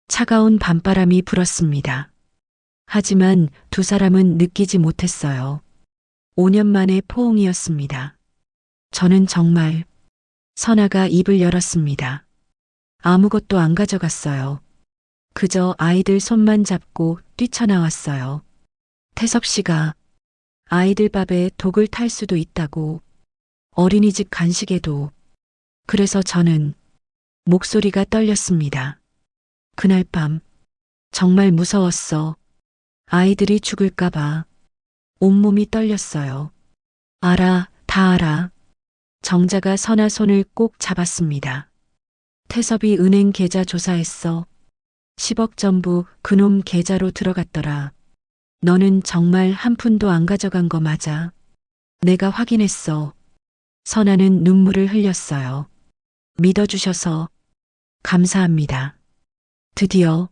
차가운 밤바람이 불었습니다. 하지만 두 사람은 느끼지 못했어요. 5년 만의 포옹이었습니다. 저는 정말. 선아가 입을 열었습니다. 아무것도 안 가져갔어요. 그저 아이들 손만 잡고 뛰쳐나왔어요. 태섭 씨가 아이들 밥에 독을 탈 수도 있다고. 어린이집 간식에도. 그래서 저는 목소리가 떨렸습니다. 그날 밤 정말 무서웠어. 아이들이 죽을까봐. 온몸이 떨렸어요. 알아, 다 알아. 정자가 선아 손을 꼭 잡았습니다. 태섭이 은행 계좌 조사했어. 10억 전부 그놈 계좌로 들어갔더라. 너는 정말 한 푼도 안 가져간 거 맞아. 내가 확인했어. 선아는 눈물을 흘렸어요. 믿어주셔서 감사합니다. 드디어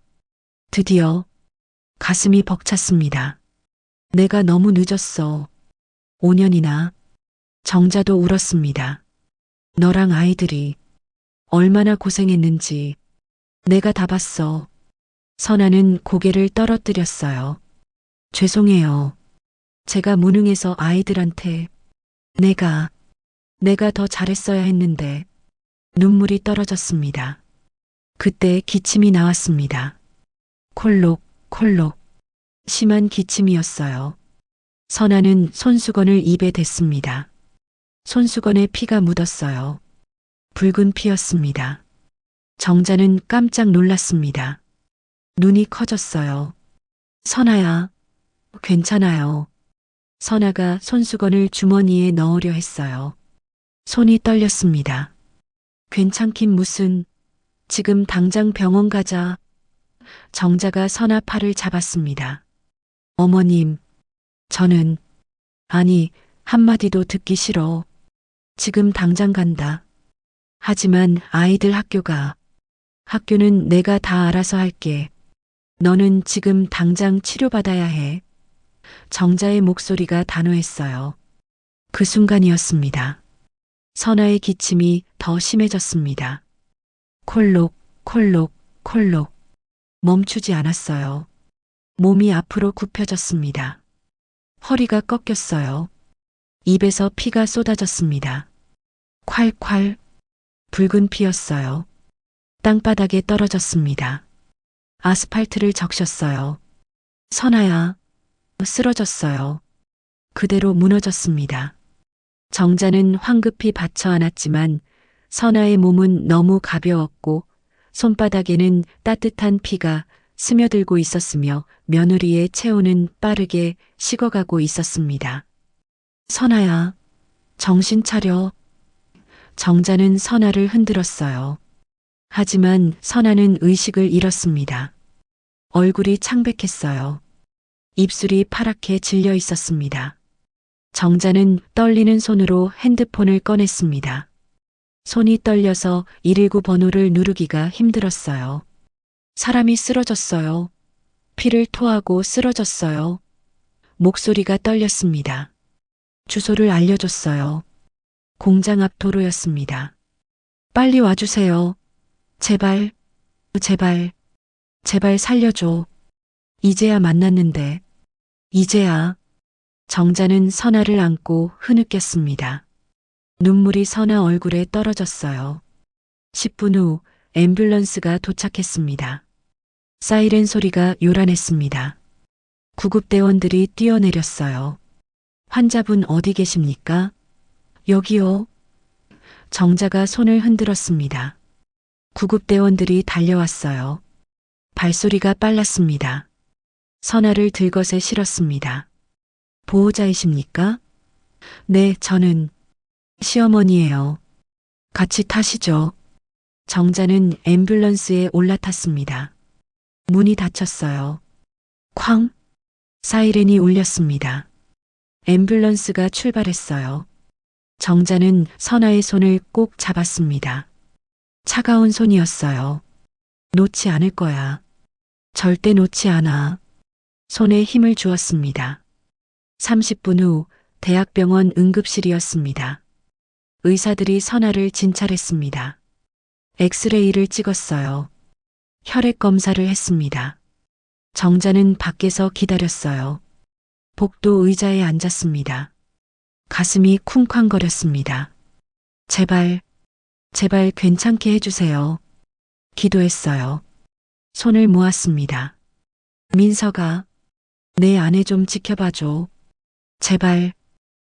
가슴이 벅찼습니다. 내가 너무 늦었어. 5년이나. 정자도 울었습니다. 너랑 아이들이 얼마나 고생했는지 내가 다 봤어. 선아는 고개를 떨어뜨렸어요. 죄송해요. 제가 무능해서 아이들한테 내가 더 잘했어야 했는데. 눈물이 떨어졌습니다. 그때 기침이 나왔습니다. 콜록. 심한 기침이었어요. 선아는 손수건을 입에 댔습니다. 손수건에 피가 묻었어요. 붉은 피였습니다. 정자는 깜짝 놀랐습니다. 눈이 커졌어요. 선아야, 괜찮아요. 선아가 손수건을 주머니에 넣으려 했어요. 손이 떨렸습니다. 괜찮긴 무슨. 지금 당장 병원 가자. 정자가 선아 팔을 잡았습니다. 어머님, 저는 아니, 한마디도 듣기 싫어. 지금 당장 간다. 하지만 아이들 학교는 내가 다 알아서 할게. 너는 지금 당장 치료받아야 해. 정자의 목소리가 단호했어요. 그 순간이었습니다. 선아의 기침이 더 심해졌습니다. 콜록. 멈추지 않았어요. 몸이 앞으로 굽혀졌습니다. 허리가 꺾였어요. 입에서 피가 쏟아졌습니다. 콸콸. 붉은 피였어요. 땅바닥에 떨어졌습니다. 아스팔트를 적셨어요. 선아야. 쓰러졌어요. 그대로 무너졌습니다. 정자는 황급히 받쳐 안았지만 선아의 몸은 너무 가벼웠고 손바닥에는 따뜻한 피가 스며들고 있었으며 며느리의 체온은 빠르게 식어가고 있었습니다. 선아야, 정신 차려. 정자는 선아를 흔들었어요. 하지만 선아는 의식을 잃었습니다. 얼굴이 창백했어요. 입술이 파랗게 질려 있었습니다. 정자는 떨리는 손으로 핸드폰을 꺼냈습니다. 손이 떨려서 119 번호를 누르기가 힘들었어요. 사람이 쓰러졌어요. 피를 토하고 쓰러졌어요. 목소리가 떨렸습니다. 주소를 알려줬어요. 공장 앞 도로였습니다. 빨리 와주세요. 제발, 제발, 제발 살려줘. 이제야 만났는데, 이제야. 정자는 선아를 안고 흐느꼈습니다. 눈물이 선아 얼굴에 떨어졌어요. 10분 후 앰뷸런스가 도착했습니다. 사이렌 소리가 요란했습니다. 구급대원들이 뛰어내렸어요. 환자분 어디 계십니까? 여기요. 정자가 손을 흔들었습니다. 구급대원들이 달려왔어요. 발소리가 빨랐습니다. 선아를 들것에 실었습니다. 보호자이십니까? 네, 저는 시어머니예요. 같이 타시죠. 정자는 앰뷸런스에 올라탔습니다. 문이 닫혔어요. 쾅! 사이렌이 울렸습니다. 앰뷸런스가 출발했어요. 정자는 선아의 손을 꼭 잡았습니다. 차가운 손이었어요. 놓지 않을 거야. 절대 놓지 않아. 손에 힘을 주었습니다. 30분 후 대학병원 응급실이었습니다. 의사들이 선아를 진찰했습니다. 엑스레이를 찍었어요. 혈액 검사를 했습니다. 정자는 밖에서 기다렸어요. 복도 의자에 앉았습니다. 가슴이 쿵쾅거렸습니다. 제발, 제발 괜찮게 해주세요. 기도했어요. 손을 모았습니다. 민서가 내 아내 좀 지켜봐줘. 제발.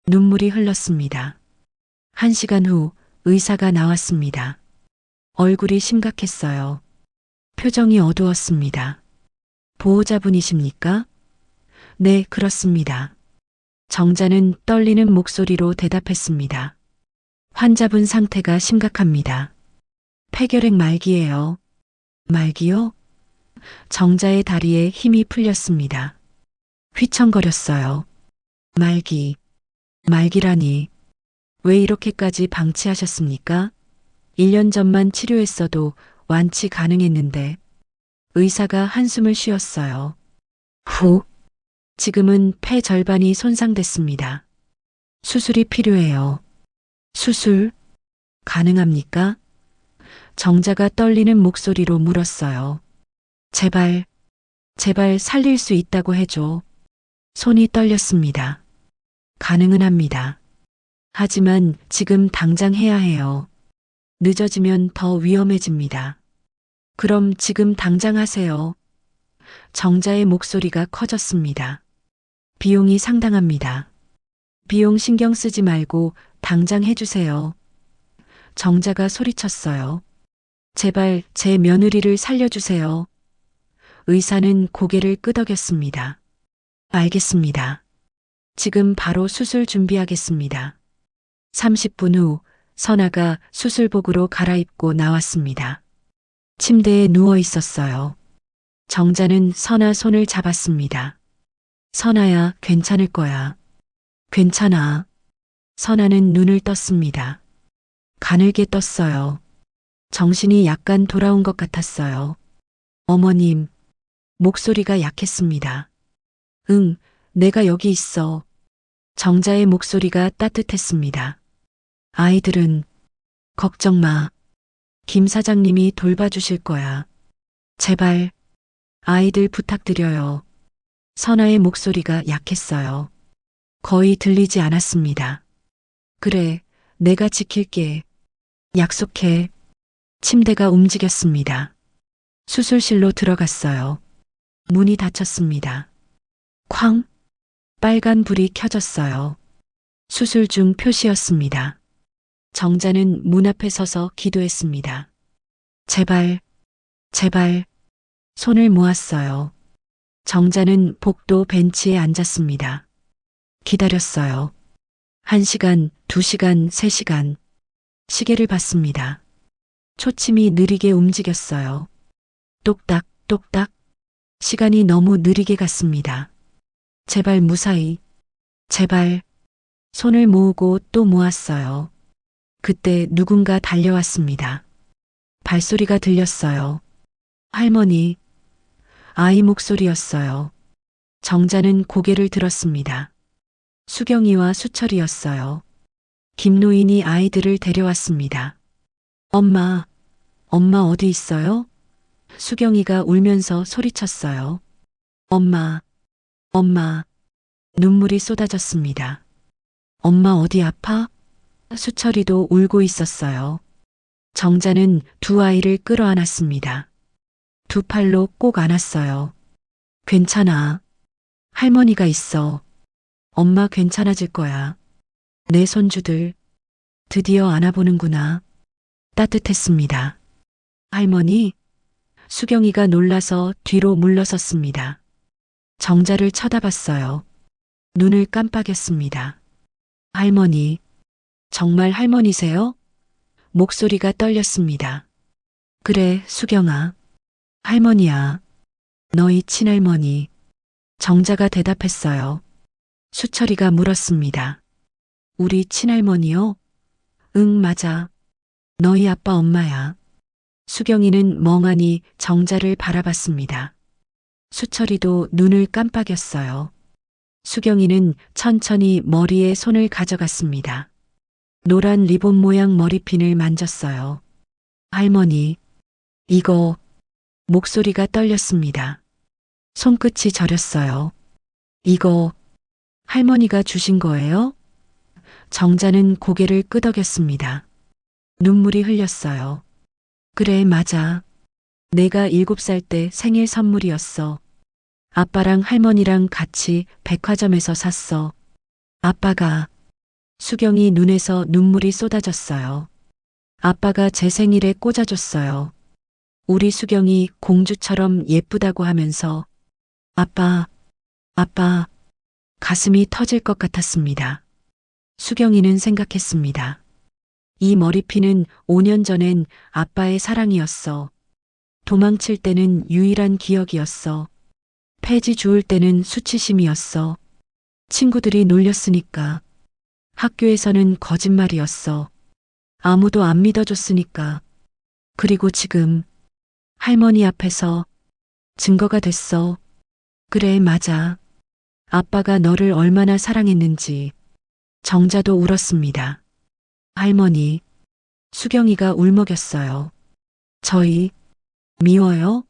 눈물이 흘렀습니다. 1시간 후 의사가 나왔습니다. 얼굴이 심각했어요. 표정이 어두웠습니다. 보호자분이십니까? 네, 그렇습니다. 정자는 떨리는 목소리로 대답했습니다. 환자분 상태가 심각합니다. 폐결핵 말기예요. 말기요? 정자의 다리에 힘이 풀렸습니다. 휘청거렸어요. 말기. 말기라니. 왜 이렇게까지 방치하셨습니까? 1년 전만 치료했어도 완치 가능했는데. 의사가 한숨을 쉬었어요. 후. 지금은 폐 절반이 손상됐습니다. 수술이 필요해요. 수술? 가능합니까? 정자가 떨리는 목소리로 물었어요. 제발, 제발 살릴 수 있다고 해줘. 손이 떨렸습니다. 가능은 합니다. 하지만 지금 당장 해야 해요. 늦어지면 더 위험해집니다. 그럼 지금 당장 하세요. 정자의 목소리가 커졌습니다. 비용이 상당합니다. 비용 신경 쓰지 말고 당장 해주세요. 정자가 소리쳤어요. 제발 제 며느리를 살려주세요. 의사는 고개를 끄덕였습니다. 알겠습니다. 지금 바로 수술 준비하겠습니다. 30분 후 선아가 수술복으로 갈아입고 나왔습니다. 침대에 누워 있었어요. 정자는 선아 손을 잡았습니다. 선아야, 괜찮을 거야. 괜찮아. 선아는 눈을 떴습니다. 가늘게 떴어요. 정신이 약간 돌아온 것 같았어요. 어머님, 목소리가 약했습니다. 응, 내가 여기 있어. 정자의 목소리가 따뜻했습니다. 아이들은 걱정 마. 김 사장님이 돌봐주실 거야. 제발, 아이들 부탁드려요. 선아의 목소리가 약했어요. 거의 들리지 않았습니다. 그래, 내가 지킬게. 약속해. 침대가 움직였습니다. 수술실로 들어갔어요. 문이 닫혔습니다. 쾅! 빨간 불이 켜졌어요. 수술 중 표시였습니다. 정자는 문 앞에 서서 기도했습니다. 제발, 제발, 손을 모았어요. 정자는 복도 벤치에 앉았습니다. 기다렸어요. 1시간, 2시간, 3시간. 시계를 봤습니다. 초침이 느리게 움직였어요. 똑딱, 똑딱. 시간이 너무 느리게 갔습니다. 제발 무사히. 제발. 손을 모으고 또 모았어요. 그때 누군가 달려왔습니다. 발소리가 들렸어요. 할머니. 아이 목소리였어요. 정자는 고개를 들었습니다. 수경이와 수철이었어요. 김노인이 아이들을 데려왔습니다. 엄마, 엄마 어디 있어요? 수경이가 울면서 소리쳤어요. 엄마, 엄마. 눈물이 쏟아졌습니다. 엄마 어디 아파? 수철이도 울고 있었어요. 정자는 두 아이를 끌어안았습니다. 두 팔로 꼭 안았어요. 괜찮아. 할머니가 있어. 엄마 괜찮아질 거야. 내 손주들 드디어 안아보는구나. 따뜻했습니다. 할머니, 수경이가 놀라서 뒤로 물러섰습니다. 정자를 쳐다봤어요. 눈을 깜빡였습니다. 할머니, 정말 할머니세요? 목소리가 떨렸습니다. 그래, 수경아. 할머니야. 너희 친할머니. 정자가 대답했어요. 수철이가 물었습니다. 우리 친할머니요? 응, 맞아. 너희 아빠 엄마야. 수경이는 멍하니 정자를 바라봤습니다. 수철이도 눈을 깜빡였어요. 수경이는 천천히 머리에 손을 가져갔습니다. 노란 리본 모양 머리핀을 만졌어요. 할머니, 이거, 목소리가 떨렸습니다. 손끝이 저렸어요. 이거, 할머니가 주신 거예요? 정자는 고개를 끄덕였습니다. 눈물이 흘렸어요. 그래, 맞아. 내가 7살 때 생일 선물이었어. 아빠랑 할머니랑 같이 백화점에서 샀어. 아빠가, 수경이 눈에서 눈물이 쏟아졌어요. 아빠가 제 생일에 꽂아줬어요. 우리 수경이 공주처럼 예쁘다고 하면서 아빠, 아빠, 가슴이 터질 것 같았습니다. 수경이는 생각했습니다. 이 머리핀은 5년 전엔 아빠의 사랑이었어. 도망칠 때는 유일한 기억이었어. 폐지 주울 때는 수치심이었어. 친구들이 놀렸으니까. 학교에서는 거짓말이었어. 아무도 안 믿어줬으니까. 그리고 지금 할머니 앞에서 증거가 됐어. 그래, 맞아. 아빠가 너를 얼마나 사랑했는지. 정자도 울었습니다. 할머니, 수경이가 울먹였어요. 저희 미워요?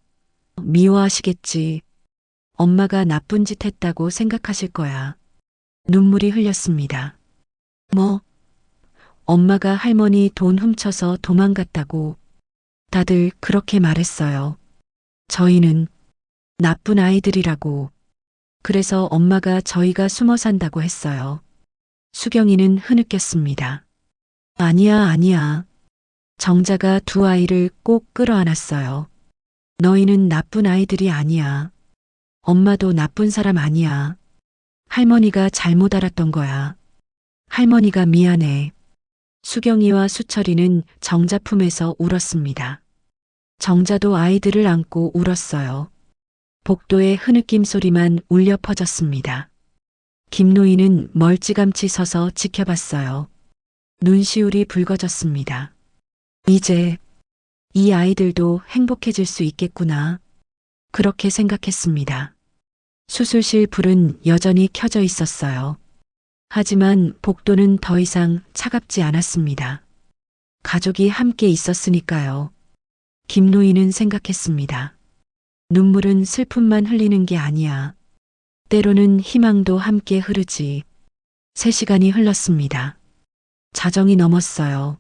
미워하시겠지. 엄마가 나쁜 짓 했다고 생각하실 거야. 눈물이 흘렸습니다. 뭐? 엄마가 할머니 돈 훔쳐서 도망갔다고 다들 그렇게 말했어요. 저희는 나쁜 아이들이라고. 그래서 엄마가 저희가 숨어 산다고 했어요. 수경이는 흐느꼈습니다. 아니야, 아니야. 정자가 두 아이를 꼭 끌어안았어요. 너희는 나쁜 아이들이 아니야. 엄마도 나쁜 사람 아니야. 할머니가 잘못 알았던 거야. 할머니가 미안해. 수경이와 수철이는 정자 품에서 울었습니다. 정자도 아이들을 안고 울었어요. 복도의 흐느낌 소리만 울려 퍼졌습니다. 김노인은 멀찌감치 서서 지켜봤어요. 눈시울이 붉어졌습니다. 이제 이 아이들도 행복해질 수 있겠구나. 그렇게 생각했습니다. 수술실 불은 여전히 켜져 있었어요. 하지만 복도는 더 이상 차갑지 않았습니다. 가족이 함께 있었으니까요. 김노인은 생각했습니다. 눈물은 슬픔만 흘리는 게 아니야. 때로는 희망도 함께 흐르지. 3시간이 흘렀습니다. 자정이 넘었어요.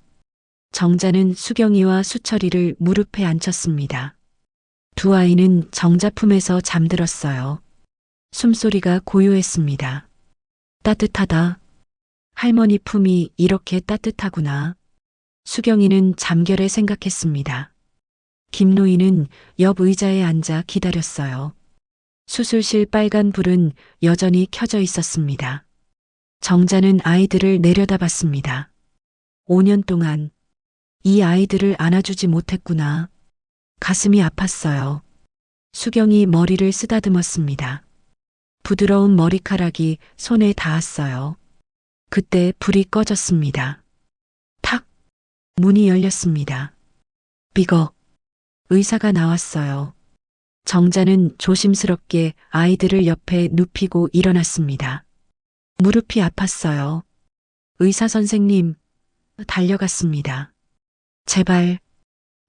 정자는 수경이와 수철이를 무릎에 앉혔습니다. 두 아이는 정자 품에서 잠들었어요. 숨소리가 고요했습니다. 따뜻하다. 할머니 품이 이렇게 따뜻하구나. 수경이는 잠결에 생각했습니다. 김노인은 옆 의자에 앉아 기다렸어요. 수술실 빨간 불은 여전히 켜져 있었습니다. 정자는 아이들을 내려다봤습니다. 5년 동안 이 아이들을 안아주지 못했구나. 가슴이 아팠어요. 수경이 머리를 쓰다듬었습니다. 부드러운 머리카락이 손에 닿았어요. 그때 불이 꺼졌습니다. 탁! 문이 열렸습니다. 삐걱! 의사가 나왔어요. 정자는 조심스럽게 아이들을 옆에 눕히고 일어났습니다. 무릎이 아팠어요. 의사 선생님, 달려갔습니다. 제발,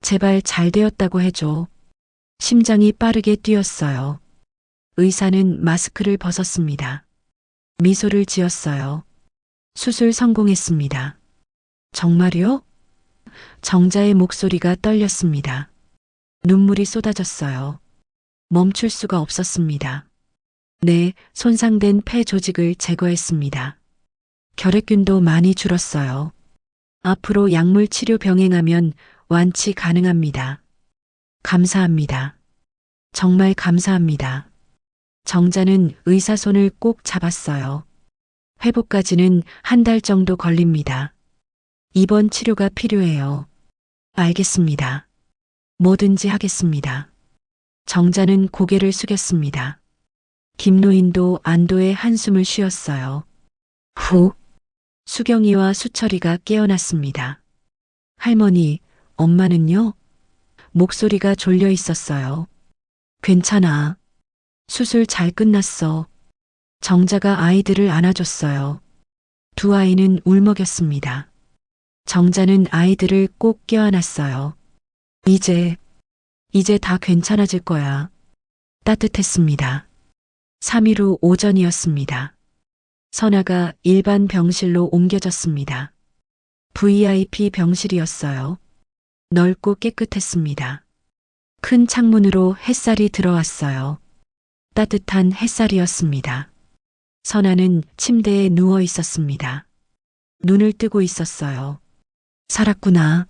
제발 잘 되었다고 해줘. 심장이 빠르게 뛰었어요. 의사는 마스크를 벗었습니다. 미소를 지었어요. 수술 성공했습니다. 정말요? 정자의 목소리가 떨렸습니다. 눈물이 쏟아졌어요. 멈출 수가 없었습니다. 네, 손상된 폐 조직을 제거했습니다. 결핵균도 많이 줄었어요. 앞으로 약물 치료 병행하면 완치 가능합니다. 감사합니다. 정말 감사합니다. 정자는 의사 손을 꼭 잡았어요. 회복까지는 한 달 정도 걸립니다. 입원 치료가 필요해요. 알겠습니다. 뭐든지 하겠습니다. 정자는 고개를 숙였습니다. 김노인도 안도의 한숨을 쉬었어요. 후, 수경이와 수철이가 깨어났습니다. 할머니, 엄마는요? 목소리가 졸려 있었어요. 괜찮아. 수술 잘 끝났어. 정자가 아이들을 안아줬어요. 두 아이는 울먹였습니다. 정자는 아이들을 꼭 껴안았어요. 이제 다 괜찮아질 거야. 따뜻했습니다. 3일 후 오전이었습니다. 선아가 일반 병실로 옮겨졌습니다. VIP 병실이었어요. 넓고 깨끗했습니다. 큰 창문으로 햇살이 들어왔어요. 따뜻한 햇살이었습니다. 선아는 침대에 누워 있었습니다. 눈을 뜨고 있었어요. 살았구나.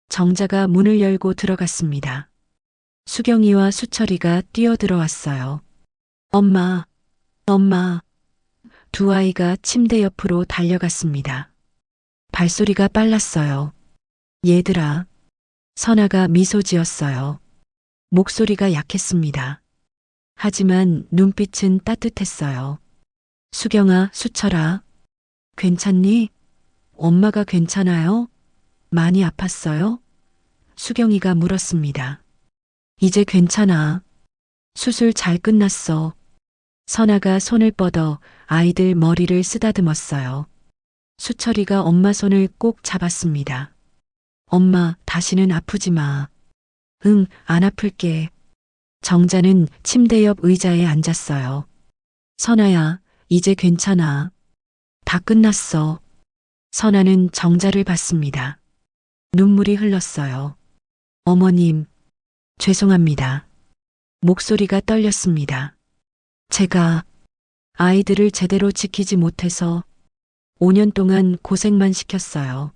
정자가 문을 열고 들어갔습니다. 수경이와 수철이가 뛰어들어왔어요. 엄마, 엄마. 두 아이가 침대 옆으로 달려갔습니다. 발소리가 빨랐어요. 얘들아. 선아가 미소 지었어요. 목소리가 약했습니다. 하지만 눈빛은 따뜻했어요. 수경아, 수철아. 괜찮니? 엄마가 괜찮아요? 많이 아팠어요? 수경이가 물었습니다. 이제 괜찮아. 수술 잘 끝났어. 선아가 손을 뻗어 아이들 머리를 쓰다듬었어요. 수철이가 엄마 손을 꼭 잡았습니다. 엄마, 다시는 아프지 마. 응, 안 아플게. 정자는 침대 옆 의자에 앉았어요. 선아야, 이제 괜찮아. 다 끝났어. 선아는 정자를 봤습니다. 눈물이 흘렀어요. 어머님, 죄송합니다. 목소리가 떨렸습니다. 제가 아이들을 제대로 지키지 못해서 5년 동안 고생만 시켰어요.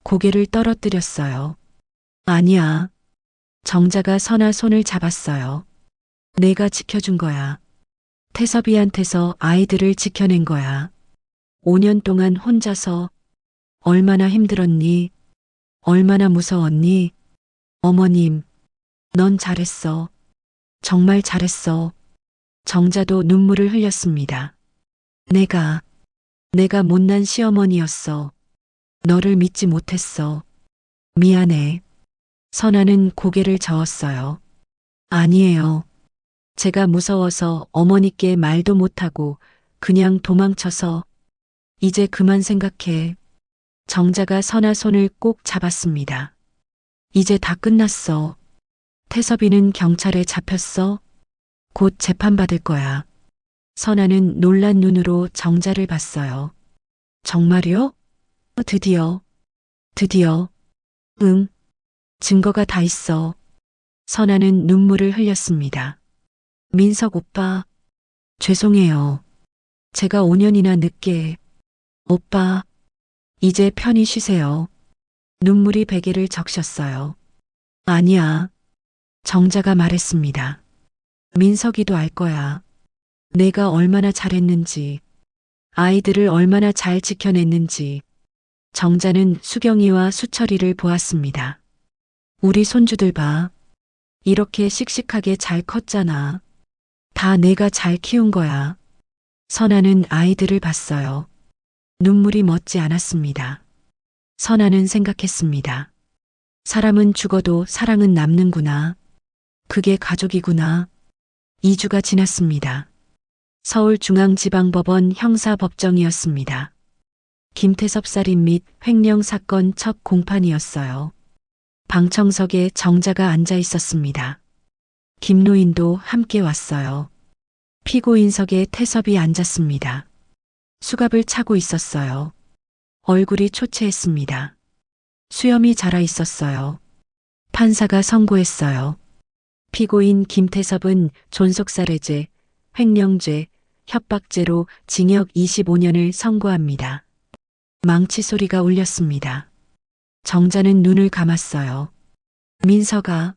고개를 떨어뜨렸어요. 아니야. 정자가 선아 손을 잡았어요. 내가 지켜준 거야. 태섭이한테서 아이들을 지켜낸 거야. 5년 동안 혼자서 얼마나 힘들었니? 얼마나 무서웠니? 어머님, 넌 잘했어. 정말 잘했어. 정자도 눈물을 흘렸습니다. 내가 못난 시어머니였어. 너를 믿지 못했어. 미안해. 선아는 고개를 저었어요. 아니에요. 제가 무서워서 어머니께 말도 못하고 그냥 도망쳐서 이제 그만 생각해. 정자가 선아 손을 꼭 잡았습니다. 이제 다 끝났어. 태섭이는 경찰에 잡혔어. 곧 재판받을 거야. 선아는 놀란 눈으로 정자를 봤어요. 정말요? 드디어. 응. 증거가 다 있어. 선아는 눈물을 흘렸습니다. 민석 오빠, 죄송해요. 제가 5년이나 늦게. 오빠, 이제 편히 쉬세요. 눈물이 베개를 적셨어요. 아니야. 정자가 말했습니다. 민석이도 알 거야. 내가 얼마나 잘했는지, 아이들을 얼마나 잘 지켜냈는지. 정자는 수경이와 수철이를 보았습니다. 우리 손주들 봐. 이렇게 씩씩하게 잘 컸잖아. 다 내가 잘 키운 거야. 선아는 아이들을 봤어요. 눈물이 멎지 않았습니다. 선아는 생각했습니다. 사람은 죽어도 사랑은 남는구나. 그게 가족이구나. 2주가 지났습니다. 서울중앙지방법원 형사법정이었습니다. 김태섭 살인 및 횡령 사건 첫 공판이었어요. 방청석에 정자가 앉아 있었습니다. 김노인도 함께 왔어요. 피고인석에 태섭이 앉았습니다. 수갑을 차고 있었어요. 얼굴이 초췌했습니다. 수염이 자라 있었어요. 판사가 선고했어요. 피고인 김태섭은 존속살해죄, 횡령죄, 협박죄로 징역 25년을 선고합니다. 망치 소리가 울렸습니다. 정자는 눈을 감았어요. 민석아,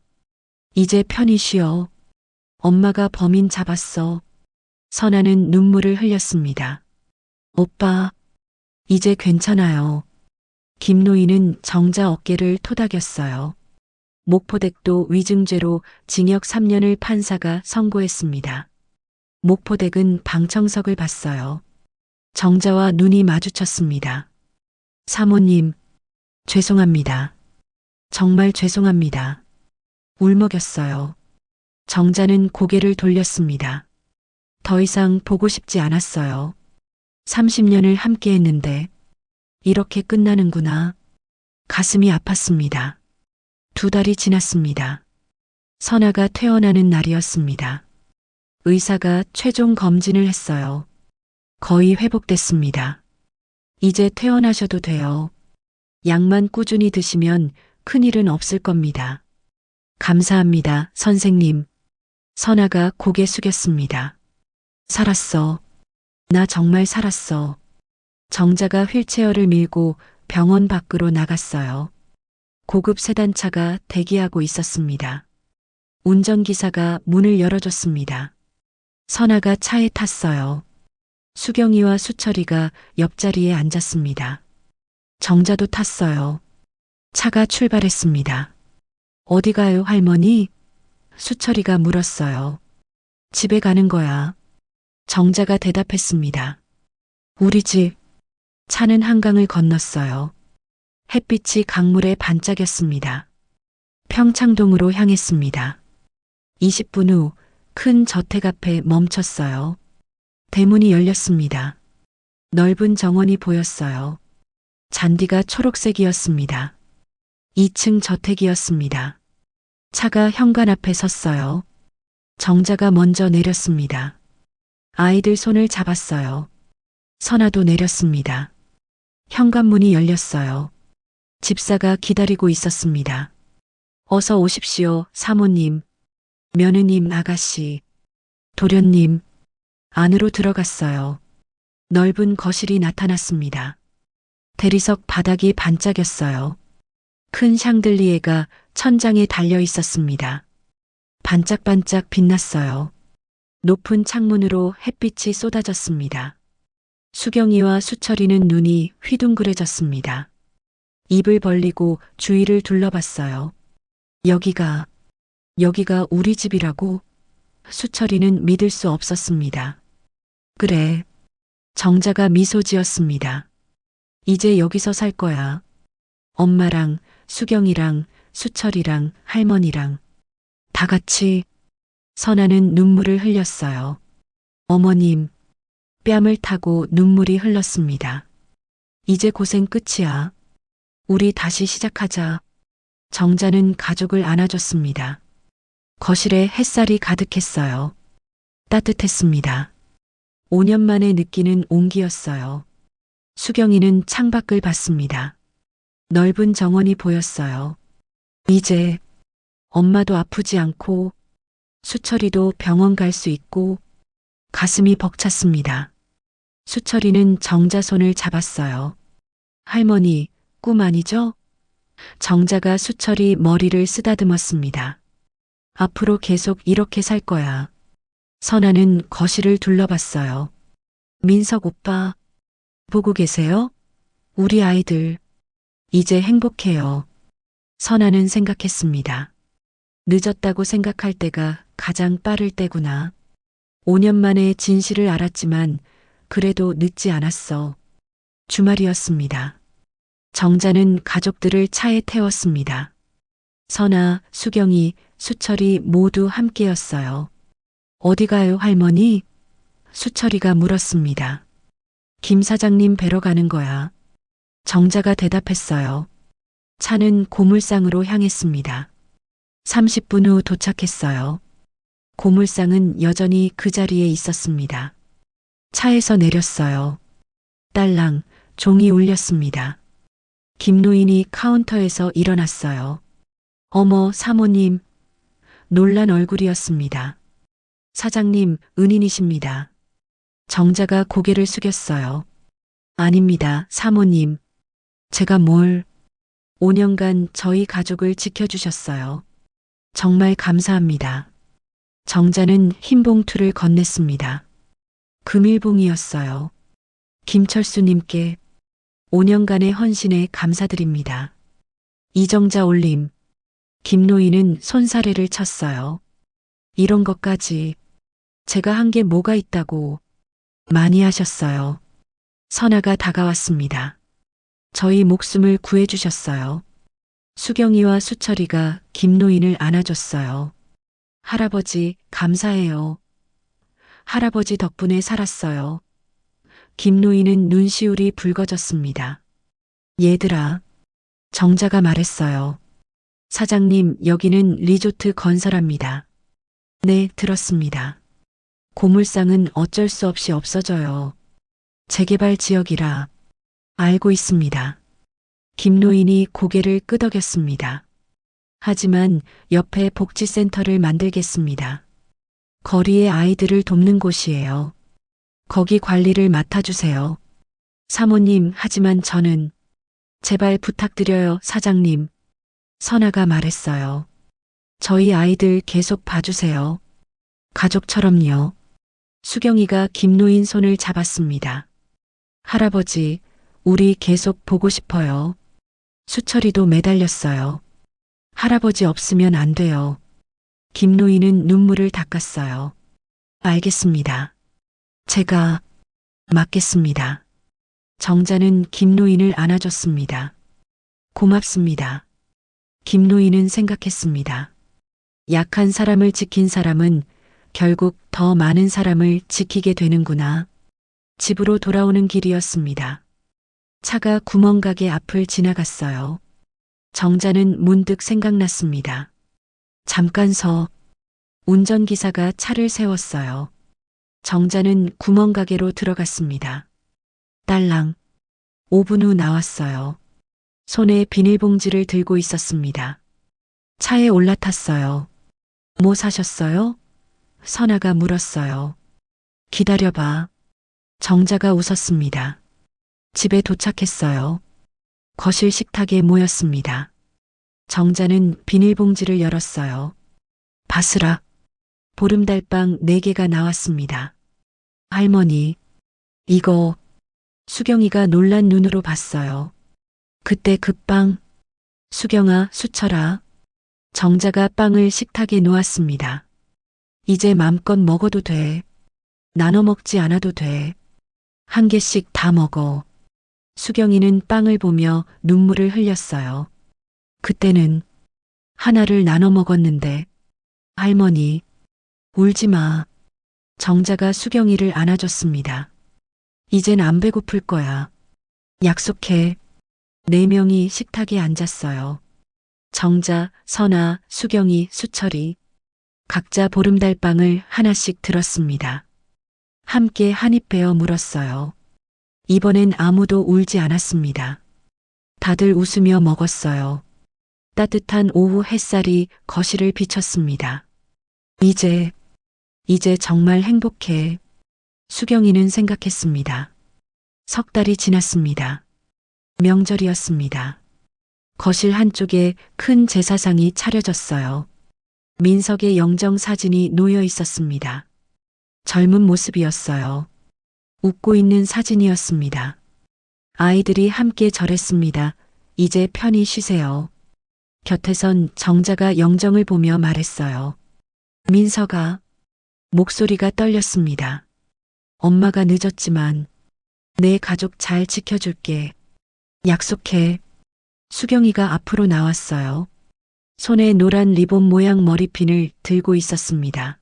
이제 편히 쉬어. 엄마가 범인 잡았어. 선아는 눈물을 흘렸습니다. 오빠, 이제 괜찮아요. 김노인은 정자 어깨를 토닥였어요. 목포댁도 위증죄로 징역 3년을 판사가 선고했습니다. 목포댁은 방청석을 봤어요. 정자와 눈이 마주쳤습니다. 사모님, 죄송합니다. 정말 죄송합니다. 울먹였어요. 정자는 고개를 돌렸습니다. 더 이상 보고 싶지 않았어요. 30년을 함께 했는데 이렇게 끝나는구나. 가슴이 아팠습니다. 2달이 지났습니다. 선아가 퇴원하는 날이었습니다. 의사가 최종 검진을 했어요. 거의 회복됐습니다. 이제 퇴원하셔도 돼요. 약만 꾸준히 드시면 큰일은 없을 겁니다. 감사합니다, 선생님. 선아가 고개 숙였습니다. 살았어. 나 정말 살았어. 정자가 휠체어를 밀고 병원 밖으로 나갔어요. 고급 세단차가 대기하고 있었습니다. 운전기사가 문을 열어줬습니다. 선아가 차에 탔어요. 수경이와 수철이가 옆자리에 앉았습니다. 정자도 탔어요. 차가 출발했습니다. 어디 가요, 할머니? 수철이가 물었어요. 집에 가는 거야. 정자가 대답했습니다. 우리 집. 차는 한강을 건넜어요. 햇빛이 강물에 반짝였습니다. 평창동으로 향했습니다. 20분 후 큰 저택 앞에 멈췄어요. 대문이 열렸습니다. 넓은 정원이 보였어요. 잔디가 초록색이었습니다. 2층 저택이었습니다. 차가 현관 앞에 섰어요. 정자가 먼저 내렸습니다. 아이들 손을 잡았어요. 선아도 내렸습니다. 현관문이 열렸어요. 집사가 기다리고 있었습니다. 어서 오십시오, 사모님, 며느님, 아가씨, 도련님. 안으로 들어갔어요. 넓은 거실이 나타났습니다. 대리석 바닥이 반짝였어요. 큰 샹들리에가 천장에 달려 있었습니다. 반짝반짝 빛났어요. 높은 창문으로 햇빛이 쏟아졌습니다. 수경이와 수철이는 눈이 휘둥그레졌습니다. 입을 벌리고 주위를 둘러봤어요. 여기가 우리 집이라고? 수철이는 믿을 수 없었습니다. 그래. 정자가 미소 지었습니다. 이제 여기서 살 거야. 엄마랑 수경이랑 수철이랑 할머니랑 다 같이. 선아는 눈물을 흘렸어요. 어머님, 뺨을 타고 눈물이 흘렀습니다. 이제 고생 끝이야. 우리 다시 시작하자. 정자는 가족을 안아줬습니다. 거실에 햇살이 가득했어요. 따뜻했습니다. 5년 만에 느끼는 온기였어요. 수경이는 창밖을 봤습니다. 넓은 정원이 보였어요. 이제 엄마도 아프지 않고 수철이도 병원 갈 수 있고. 가슴이 벅찼습니다. 수철이는 정자 손을 잡았어요. 할머니, 꿈 아니죠? 정자가 수철이 머리를 쓰다듬었습니다. 앞으로 계속 이렇게 살 거야. 선아는 거실을 둘러봤어요. 민석 오빠, 보고 계세요? 우리 아이들, 이제 행복해요. 선아는 생각했습니다. 늦었다고 생각할 때가 가장 빠를 때구나. 5년 만에 진실을 알았지만 그래도 늦지 않았어. 주말이었습니다. 정자는 가족들을 차에 태웠습니다. 선아, 수경이, 수철이 모두 함께였어요. 어디 가요, 할머니? 수철이가 물었습니다. 김 사장님 뵈러 가는 거야. 정자가 대답했어요. 차는 고물상으로 향했습니다. 30분 후 도착했어요. 고물상은 여전히 그 자리에 있었습니다. 차에서 내렸어요. 딸랑, 종이 울렸습니다. 김노인이 카운터에서 일어났어요. 어머, 사모님. 놀란 얼굴이었습니다. 사장님, 은인이십니다. 정자가 고개를 숙였어요. 아닙니다, 사모님. 제가 뭘, 5년간 저희 가족을 지켜주셨어요. 정말 감사합니다. 정자는 흰 봉투를 건넸습니다. 금일봉이었어요. 김철수님께 5년간의 헌신에 감사드립니다. 이정자 올림. 김노인은 손사래를 쳤어요. 이런 것까지 제가 한 게 뭐가 있다고 많이 하셨어요. 선아가 다가왔습니다. 저희 목숨을 구해주셨어요. 수경이와 수철이가 김노인을 안아줬어요. 할아버지, 감사해요. 할아버지 덕분에 살았어요. 김노인은 눈시울이 붉어졌습니다. 얘들아, 정자가 말했어요. 사장님, 여기는 리조트 건설합니다. 네, 들었습니다. 고물상은 어쩔 수 없이 없어져요. 재개발 지역이라 알고 있습니다. 김노인이 고개를 끄덕였습니다. 하지만 옆에 복지센터를 만들겠습니다. 거리의 아이들을 돕는 곳이에요. 거기 관리를 맡아주세요. 사모님, 하지만 저는 제발 부탁드려요, 사장님. 선아가 말했어요. 저희 아이들 계속 봐주세요. 가족처럼요. 수경이가 김노인 손을 잡았습니다. 할아버지, 우리 계속 보고 싶어요. 수철이도 매달렸어요. 할아버지 없으면 안 돼요. 김노인은 눈물을 닦았어요. 알겠습니다. 제가 맡겠습니다. 정자는 김노인을 안아줬습니다. 고맙습니다. 김노인은 생각했습니다. 약한 사람을 지킨 사람은 결국 더 많은 사람을 지키게 되는구나. 집으로 돌아오는 길이었습니다. 차가 구멍가게 앞을 지나갔어요. 정자는 문득 생각났습니다. 잠깐 서 운전기사가 차를 세웠어요. 정자는 구멍가게로 들어갔습니다. 딸랑 5분 후 나왔어요. 손에 비닐봉지를 들고 있었습니다. 차에 올라탔어요. 뭐 사셨어요? 선아가 물었어요. 기다려봐. 정자가 웃었습니다. 집에 도착했어요. 거실 식탁에 모였습니다. 정자는 비닐봉지를 열었어요. 바스락. 보름달빵 4개가 나왔습니다. 할머니, 이거 수경이가 놀란 눈으로 봤어요. 그때 그 빵. 수경아, 수철아. 정자가 빵을 식탁에 놓았습니다. 이제 맘껏 먹어도 돼. 나눠 먹지 않아도 돼. 한 개씩 다 먹어. 수경이는 빵을 보며 눈물을 흘렸어요. 그때는 하나를 나눠 먹었는데, 할머니, 울지 마. 정자가 수경이를 안아줬습니다. 이젠 안 배고플 거야. 약속해. 4명이 식탁에 앉았어요. 정자, 선아, 수경이, 수철이. 각자 보름달빵을 하나씩 들었습니다. 함께 한 입 베어 물었어요. 이번엔 아무도 울지 않았습니다. 다들 웃으며 먹었어요. 따뜻한 오후 햇살이 거실을 비쳤습니다. 이제 정말 행복해. 수경이는 생각했습니다. 석 달이 지났습니다. 명절이었습니다. 거실 한쪽에 큰 제사상이 차려졌어요. 민석의 영정 사진이 놓여 있었습니다. 젊은 모습이었어요. 웃고 있는 사진이었습니다. 아이들이 함께 절했습니다. 이제 편히 쉬세요. 곁에선 정자가 영정을 보며 말했어요. 민석아. 목소리가 떨렸습니다. 엄마가 늦었지만 내 가족 잘 지켜줄게. 약속해. 수경이가 앞으로 나왔어요. 손에 노란 리본 모양 머리핀을 들고 있었습니다.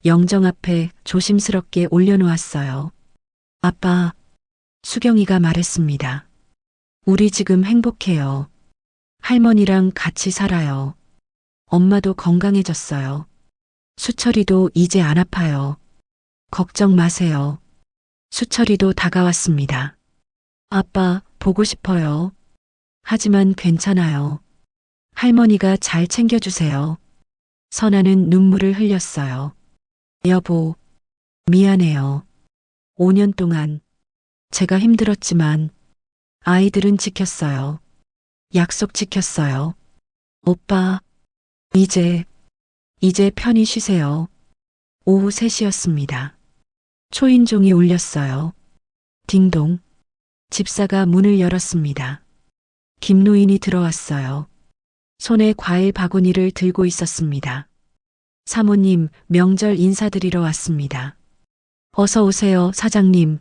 영정 앞에 조심스럽게 올려놓았어요. 아빠, 수경이가 말했습니다. 우리 지금 행복해요. 할머니랑 같이 살아요. 엄마도 건강해졌어요. 수철이도 이제 안 아파요. 걱정 마세요. 수철이도 다가왔습니다. 아빠, 보고 싶어요. 하지만 괜찮아요. 할머니가 잘 챙겨주세요. 선아는 눈물을 흘렸어요. 여보, 미안해요. 5년 동안 제가 힘들었지만 아이들은 지켰어요. 약속 지켰어요. 오빠, 이제 편히 쉬세요. 오후 3시였습니다. 초인종이 울렸어요. 딩동. 집사가 문을 열었습니다. 김노인이 들어왔어요. 손에 과일 바구니를 들고 있었습니다. 사모님, 명절 인사드리러 왔습니다. 어서 오세요, 사장님.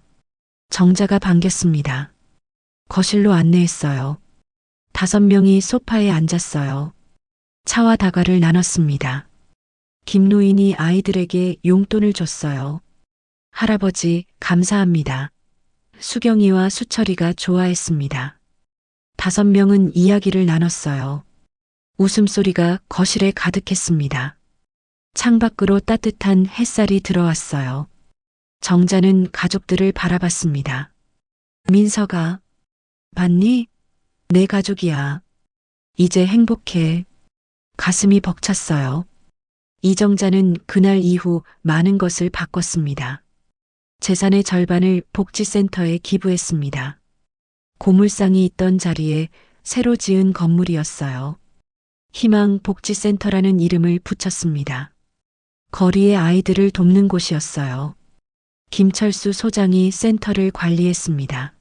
정자가 반겼습니다. 거실로 안내했어요. 5명이 소파에 앉았어요. 차와 다과를 나눴습니다. 김노인이 아이들에게 용돈을 줬어요. 할아버지, 감사합니다. 수경이와 수철이가 좋아했습니다. 5명은 이야기를 나눴어요. 웃음소리가 거실에 가득했습니다. 창밖으로 따뜻한 햇살이 들어왔어요. 정자는 가족들을 바라봤습니다. 민석아, 봤니? 내 가족이야. 이제 행복해. 가슴이 벅찼어요. 이정자는 그날 이후 많은 것을 바꿨습니다. 재산의 절반을 복지센터에 기부했습니다. 고물상이 있던 자리에 새로 지은 건물이었어요. 희망 복지센터라는 이름을 붙였습니다. 거리의 아이들을 돕는 곳이었어요. 김철수 소장이 센터를 관리했습니다.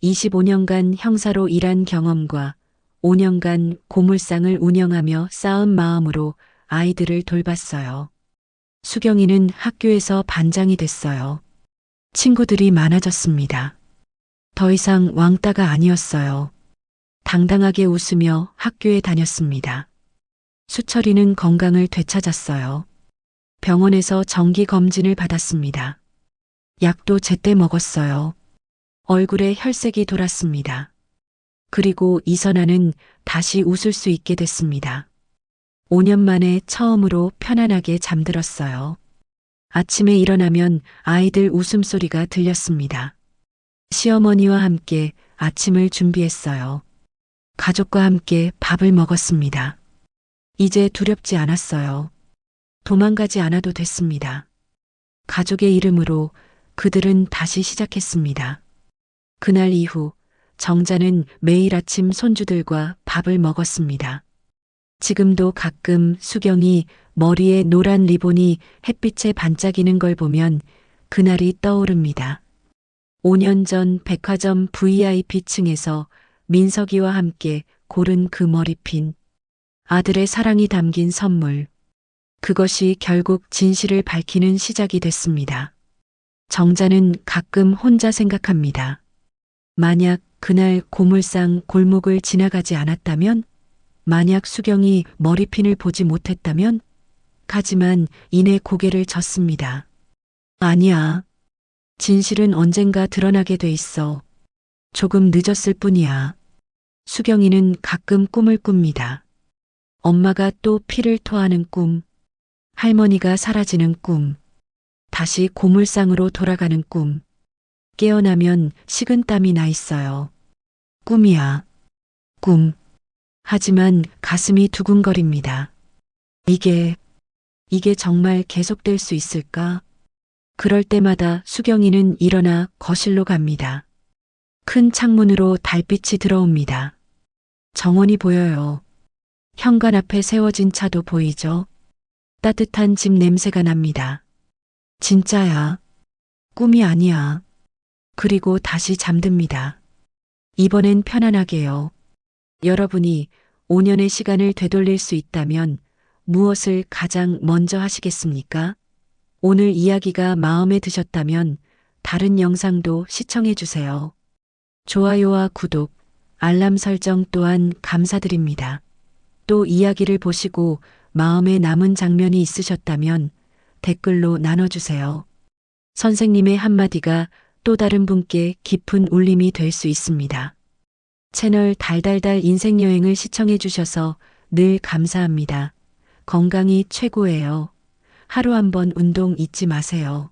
25년간 형사로 일한 경험과 5년간 고물상을 운영하며 쌓은 마음으로 아이들을 돌봤어요. 수경이는 학교에서 반장이 됐어요. 친구들이 많아졌습니다. 더 이상 왕따가 아니었어요. 당당하게 웃으며 학교에 다녔습니다. 수철이는 건강을 되찾았어요. 병원에서 정기 검진을 받았습니다. 약도 제때 먹었어요. 얼굴에 혈색이 돌았습니다. 그리고 이선아는 다시 웃을 수 있게 됐습니다. 5년 만에 처음으로 편안하게 잠들었어요. 아침에 일어나면 아이들 웃음소리가 들렸습니다. 시어머니와 함께 아침을 준비했어요. 가족과 함께 밥을 먹었습니다. 이제 두렵지 않았어요. 도망가지 않아도 됐습니다. 가족의 이름으로 그들은 다시 시작했습니다. 그날 이후 정자는 매일 아침 손주들과 밥을 먹었습니다. 지금도 가끔 수경이 머리에 노란 리본이 햇빛에 반짝이는 걸 보면 그날이 떠오릅니다. 5년 전 백화점 VIP층에서 민석이와 함께 고른 그 머리핀. 아들의 사랑이 담긴 선물. 그것이 결국 진실을 밝히는 시작이 됐습니다. 정자는 가끔 혼자 생각합니다. 만약 그날 고물상 골목을 지나가지 않았다면, 만약 수경이 머리핀을 보지 못했다면, 하지만 이내 고개를 젓습니다. 아니야. 진실은 언젠가 드러나게 돼 있어. 조금 늦었을 뿐이야. 수경이는 가끔 꿈을 꿉니다. 엄마가 또 피를 토하는 꿈, 할머니가 사라지는 꿈, 다시 고물상으로 돌아가는 꿈. 깨어나면 식은땀이 나 있어요. 꿈이야. 꿈. 하지만 가슴이 두근거립니다. 이게 정말 계속될 수 있을까? 그럴 때마다 수경이는 일어나 거실로 갑니다. 큰 창문으로 달빛이 들어옵니다. 정원이 보여요. 현관 앞에 세워진 차도 보이죠? 따뜻한 집 냄새가 납니다. 진짜야. 꿈이 아니야. 그리고 다시 잠듭니다. 이번엔 편안하게요. 여러분이 5년의 시간을 되돌릴 수 있다면 무엇을 가장 먼저 하시겠습니까? 오늘 이야기가 마음에 드셨다면 다른 영상도 시청해 주세요. 좋아요와 구독, 알람 설정 또한 감사드립니다. 또 이야기를 보시고 마음에 남은 장면이 있으셨다면 댓글로 나눠주세요. 선생님의 한마디가 또 다른 분께 깊은 울림이 될 수 있습니다. 채널 달달달 인생여행을 시청해 주셔서 늘 감사합니다. 건강이 최고예요. 하루 한번 운동 잊지 마세요.